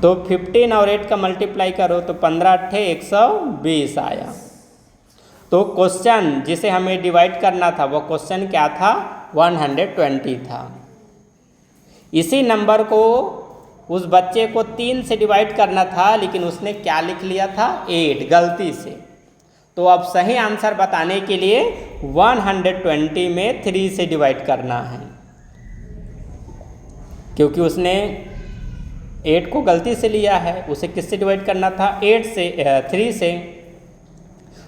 तो 15 और 8 का मल्टीप्लाई करो तो 15 8 120 आया। तो क्वेश्चन जिसे हमें डिवाइड करना था वो क्वेश्चन क्या था? 120 था। इसी नंबर को उस बच्चे को 3 से डिवाइड करना था, लेकिन उसने क्या लिख लिया था? 8, गलती से। तो अब सही आंसर बताने के लिए 120 में 3 से डिवाइड करना है, क्योंकि उसने 8 को गलती से लिया है। उसे किससे डिवाइड करना था? 3 से।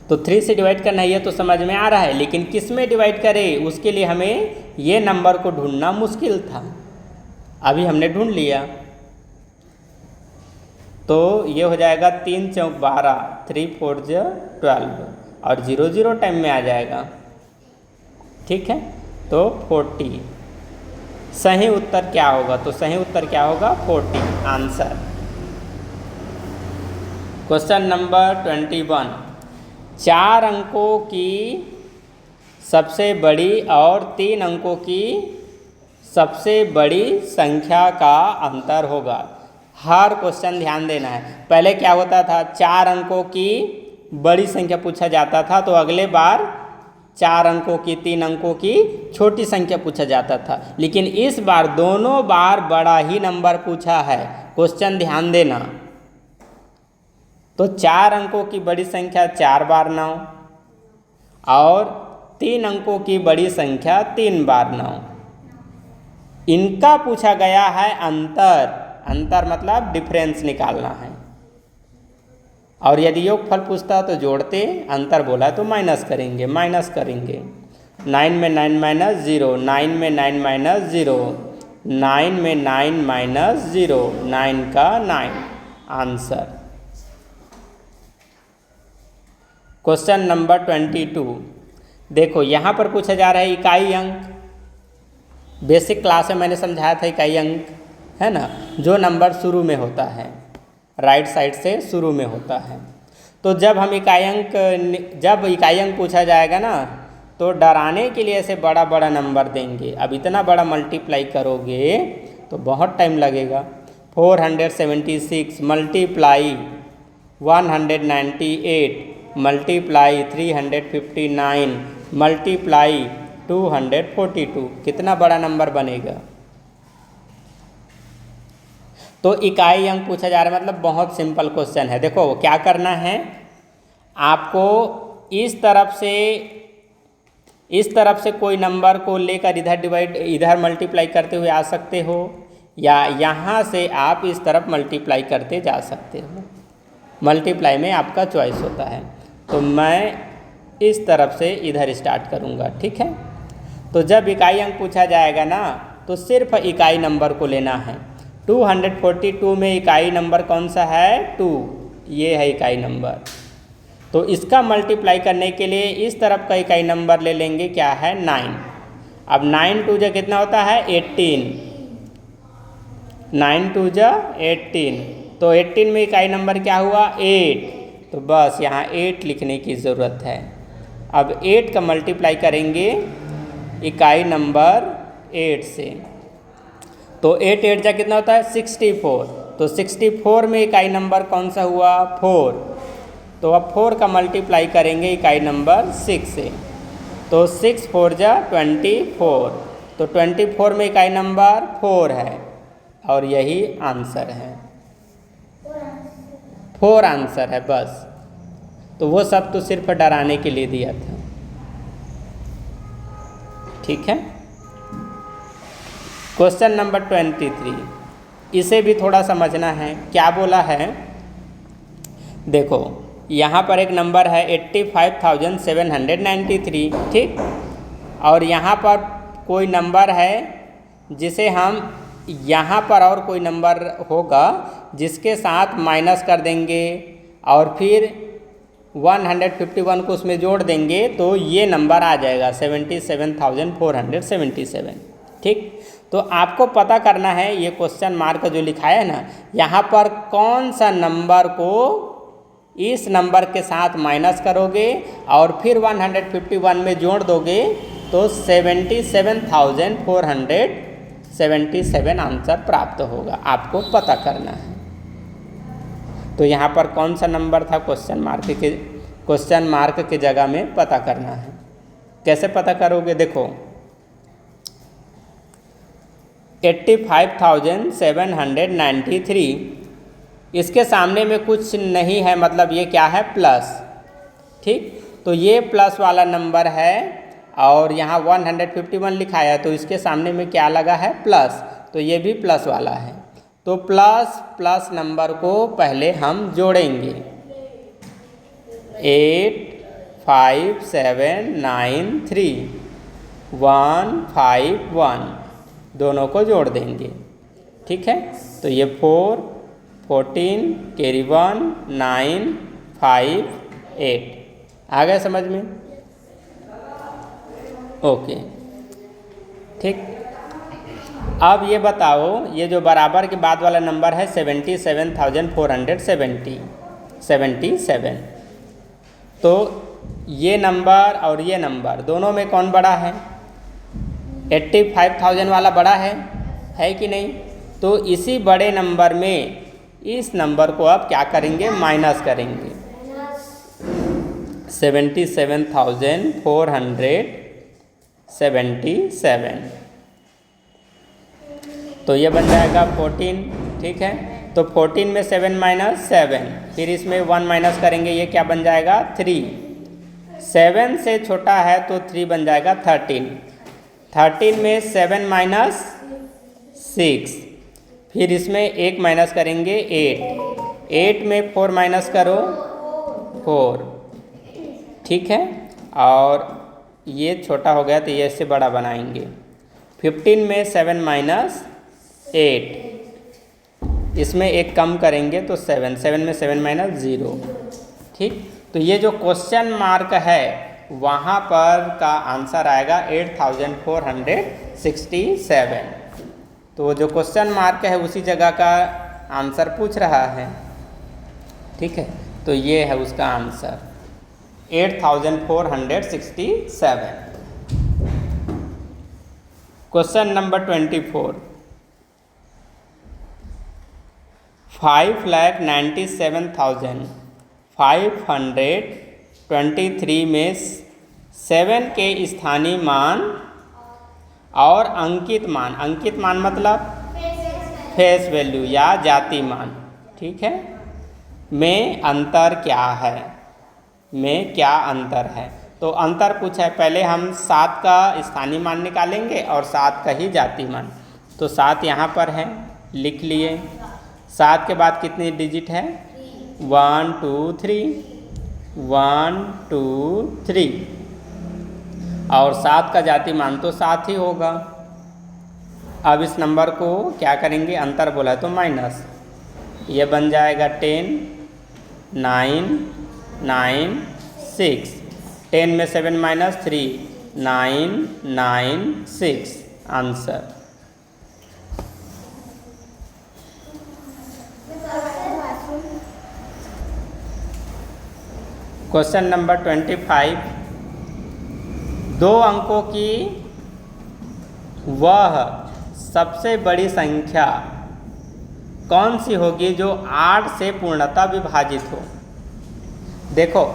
तो 3 से डिवाइड करना है, ये तो समझ में आ रहा है, लेकिन किस में डिवाइड करें उसके लिए हमें ये नंबर को ढूंढना मुश्किल था। अभी हमने ढूंढ लिया। तो ये हो जाएगा 3 चौक 12, 3 4 12 और 0 0 टाइम में आ जाएगा, ठीक है। तो 40 सही उत्तर क्या होगा? तो सही उत्तर क्या होगा? 40 आंसर। क्वेश्चन नंबर 21, 4 अंकों की सबसे बड़ी और 3 अंकों की सबसे बड़ी संख्या का अंतर होगा। हर क्वेश्चन ध्यान देना है। पहले क्या होता था? 4 अंकों की बड़ी संख्या पूछा जाता था, तो अगले बार 4 अंकों की, 3 अंकों की छोटी संख्या पूछा जाता था। लेकिन इस बार दोनों बार बड़ा ही नंबर पूछा है। क्वेश्चन ध्यान देना। तो 4 अंकों की बड़ी संख्या 4 बार 9 और 3 अंकों की बड़ी संख्या 3 बार 9। इनका पूछा गया है अंतर। अंतर मतलब डिफरेंस निकालना है। और यदि योगफल पूछता तो जोड़ते, अंतर बोला तो माइनस करेंगे। 9 में 9 माइनस 0, 9 में 9 माइनस 0, 9 में 9 माइनस 0, 9 का 9 आंसर। क्वेश्चन नंबर 22, देखो यहाँ पर पूछा जा रहा है इकाई अंक। बेसिक क्लास में मैंने समझाया था इकाई अंक है ना, जो नंबर शुरू में होता है, राइट साइड से शुरू में होता है। तो जब इकाई अंक पूछा जाएगा ना, तो डराने के लिए ऐसे बड़ा बड़ा नंबर देंगे। अब इतना बड़ा मल्टीप्लाई करोगे तो बहुत टाइम लगेगा। 476 मल्टीप्लाई 198 मल्टीप्लाई 359 मल्टीप्लाई 242, कितना बड़ा नंबर बनेगा। तो इकाई अंक पूछा जा रहा है, मतलब बहुत सिंपल क्वेश्चन है। देखो क्या करना है आपको, इस तरफ से कोई नंबर को लेकर इधर मल्टीप्लाई करते हुए आ सकते हो, या यहाँ से आप इस तरफ मल्टीप्लाई करते जा सकते हो। मल्टीप्लाई में आपका चॉइस होता है। तो मैं इस तरफ से इधर स्टार्ट करूँगा, ठीक है। तो जब इकाई अंक पूछा जाएगा ना, तो सिर्फ इकाई नंबर को लेना है। 242 में इकाई नंबर कौन सा है? 2, ये है इकाई नंबर। तो इसका मल्टीप्लाई करने के लिए इस तरफ का इकाई नंबर ले लेंगे, क्या है? 9। अब 9 2 जा कितना होता है? 18। 9 2 जा 18, तो 18 में इकाई नंबर क्या हुआ? 8। तो बस यहाँ 8 लिखने की ज़रूरत है। अब 8 का मल्टीप्लाई करेंगे इकाई नंबर 8 से, तो 8 8 जा कितना होता है? 64। तो 64 में इकाई नंबर कौन सा हुआ? 4। तो अब 4 का मल्टीप्लाई करेंगे इकाई नंबर 6 से, तो 6 4 जा 24। तो 24 में इकाई नंबर 4 है, और यही आंसर है। 4 आंसर है बस। तो वो सब तो सिर्फ डराने के लिए दिया था, ठीक है। क्वेश्चन नंबर 23, इसे भी थोड़ा समझना है। क्या बोला है? देखो यहाँ पर एक नंबर है 85,793, ठीक। और यहाँ पर कोई नंबर है जिसे हम, यहाँ पर और कोई नंबर होगा जिसके साथ माइनस कर देंगे और फिर 151 को उसमें जोड़ देंगे, तो ये नंबर आ जाएगा 77,477, ठीक। तो आपको पता करना है, ये क्वेश्चन मार्क जो लिखा है ना, यहाँ पर कौन सा नंबर को इस नंबर के साथ माइनस करोगे और फिर 151 में जोड़ दोगे, तो 77,477 आंसर प्राप्त होगा। आपको पता करना है। तो यहाँ पर कौन सा नंबर था? क्वेश्चन मार्क के जगह में पता करना है। कैसे पता करोगे? देखो 85,793, इसके सामने में कुछ नहीं है, मतलब ये क्या है? प्लस, ठीक। तो ये प्लस वाला नंबर है, और यहाँ 151 लिखा है, तो इसके सामने में क्या लगा है? प्लस। तो ये भी प्लस वाला है। तो प्लस नंबर को पहले हम जोड़ेंगे। 85793 151, दोनों को जोड़ देंगे, ठीक है। तो ये 4 14 कैरी 1 9 5 8 आ गए समझ में? ओके, ठीक। अब ये बताओ, ये जो बराबर के बाद वाला नंबर है 77,477, तो ये नंबर और ये नंबर दोनों में कौन बड़ा है? 85,000 वाला बड़ा है कि नहीं? तो इसी बड़े नंबर में इस नंबर को आप क्या करेंगे? माइनस करेंगे। 77,477, तो ये बन जाएगा 14, ठीक है। तो 14 में 7 माइनस 7, फिर इसमें 1 माइनस करेंगे, ये क्या बन जाएगा? 3। 7 से छोटा है तो 3 बन जाएगा 13। 13 में 7 माइनस 6, फिर इसमें 1 माइनस करेंगे 8। 8 में 4 माइनस करो 4, ठीक है। और ये छोटा हो गया तो ये इससे बड़ा बनाएंगे। 15 में 7 माइनस 8, इसमें 1 कम करेंगे तो 7। 7 में 7 माइनस 0, ठीक। तो ये जो क्वेश्चन मार्क है वहाँ पर का आंसर आएगा 8467। तो जो क्वेश्चन मार्क है उसी जगह का आंसर पूछ रहा है। ठीक है, तो ये है उसका आंसर 8467। क्वेश्चन नंबर 24, 5,97,523 में 7 के स्थानीय मान और अंकित मान मतलब फेस वैल्यू या जाति मान, ठीक है, में अंतर क्या है, में क्या अंतर है। तो अंतर पूछा है, पहले हम 7 का स्थानीय मान निकालेंगे और 7 का ही जाति मान। तो 7 यहाँ पर है, लिख लिए। 7 के बाद कितनी डिजिट है? 1 2 3, 1 2 3, और 7 का जाति मान तो 7 ही होगा। अब इस नंबर को क्या करेंगे, अंतर बोला है तो माइनस, ये बन जाएगा 10 9 9 6, 10 में 7 माइनस 3, 9 9 6 आंसर। क्वेश्चन नंबर 25, 2 अंकों की वह सबसे बड़ी संख्या कौन सी होगी जो 8 से पूर्णतः विभाजित हो। देखो,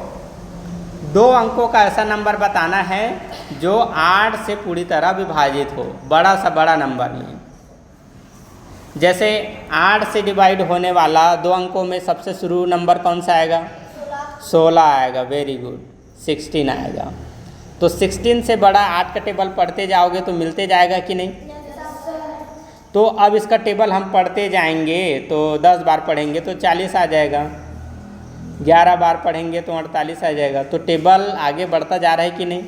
2 अंकों का ऐसा नंबर बताना है जो 8 से पूरी तरह विभाजित हो, बड़ा सा बड़ा नंबर में। जैसे 8 से डिवाइड होने वाला 2 अंकों में सबसे शुरू नंबर कौन सा आएगा? 16 आएगा, वेरी गुड, 16 आएगा। तो 16 से बड़ा 8 का टेबल पढ़ते जाओगे तो मिलते जाएगा कि नहीं? तो अब इसका टेबल हम पढ़ते जाएंगे तो 10 बार पढ़ेंगे तो 40 आ जाएगा, 11 बार पढ़ेंगे तो 48 आ जाएगा। तो टेबल आगे बढ़ता जा रहा है कि नहीं?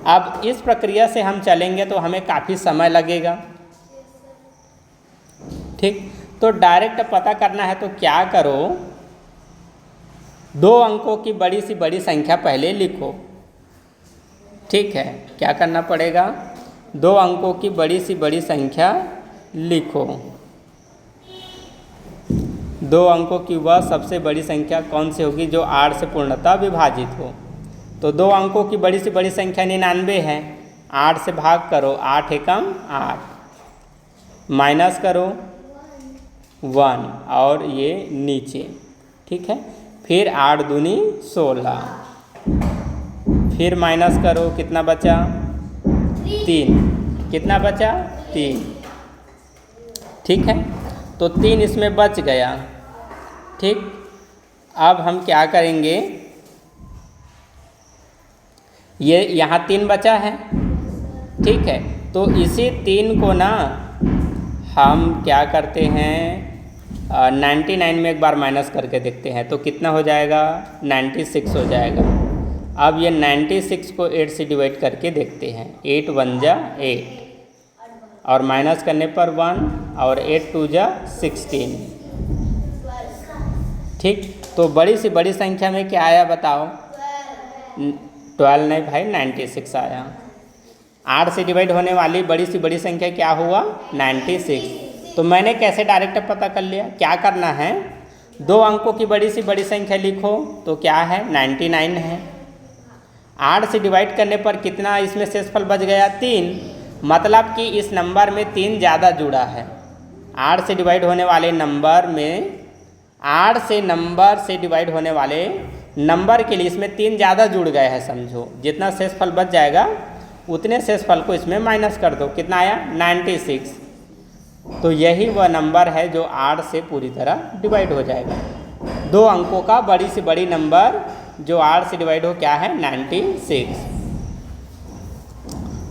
अब इस प्रक्रिया से हम चलेंगे तो हमें काफ़ी समय लगेगा। ठीक, तो डायरेक्ट पता करना है तो क्या करो, 2 अंकों की बड़ी सी बड़ी संख्या पहले लिखो। ठीक है, क्या करना पड़ेगा? 2 अंकों की बड़ी सी बड़ी संख्या लिखो। 2 अंकों की वह सबसे बड़ी संख्या कौन सी होगी जो 8 से पूर्णतः विभाजित हो। तो 2 अंकों की बड़ी सी बड़ी संख्या 99 है, 8 से भाग करो, 8 एकम 8, माइनस करो 1 और ये नीचे। ठीक है, फिर 8 दूनी 16, फिर माइनस करो, कितना बचा? 3, कितना बचा? 3। ठीक है, तो 3 इसमें बच गया। ठीक, अब हम क्या करेंगे, ये यहाँ 3 बचा है। ठीक है, तो इसी 3 को ना हम क्या करते हैं, 99 में एक बार माइनस करके देखते हैं तो कितना हो जाएगा? 96 हो जाएगा। अब ये 96 को 8 से डिवाइड करके देखते हैं, 8 1 जा 8 और माइनस करने पर 1 और 8 2 जा 16। ठीक, तो बड़ी सी बड़ी संख्या में क्या आया बताओ? 12 नहीं भाई, 96 आया। 8 से डिवाइड होने वाली बड़ी सी बड़ी संख्या क्या हुआ? 96। तो मैंने कैसे डायरेक्ट पता कर लिया? क्या करना है, 2 अंकों की बड़ी सी बड़ी संख्या लिखो, तो क्या है? 99 है। 8 से डिवाइड करने पर कितना इसमें शेषफल बच गया? 3, मतलब कि इस नंबर में 3 ज़्यादा जुड़ा है। 8 से डिवाइड होने वाले नंबर में, 8 से नंबर से डिवाइड होने वाले नंबर के लिए इसमें 3 ज़्यादा जुड़ गए हैं, समझो। जितना शेषफल बच जाएगा उतने शेषफल को इसमें माइनस कर दो, कितना आया? 96। तो यही वह नंबर है जो 8 से पूरी तरह डिवाइड हो जाएगा। 2 अंकों का बड़ी से बड़ी नंबर जो 8 से डिवाइड हो क्या है? 96।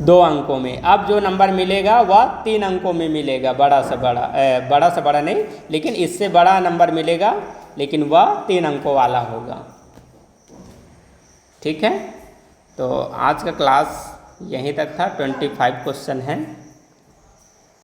2 अंकों में। अब जो नंबर मिलेगा वह 3 अंकों में मिलेगा, बड़ा से बड़ा नहीं, लेकिन इससे बड़ा नंबर मिलेगा, लेकिन वह 3 अंकों वाला होगा। ठीक है, तो आज का क्लास यहीं तक था। 25 क्वेश्चन हैं।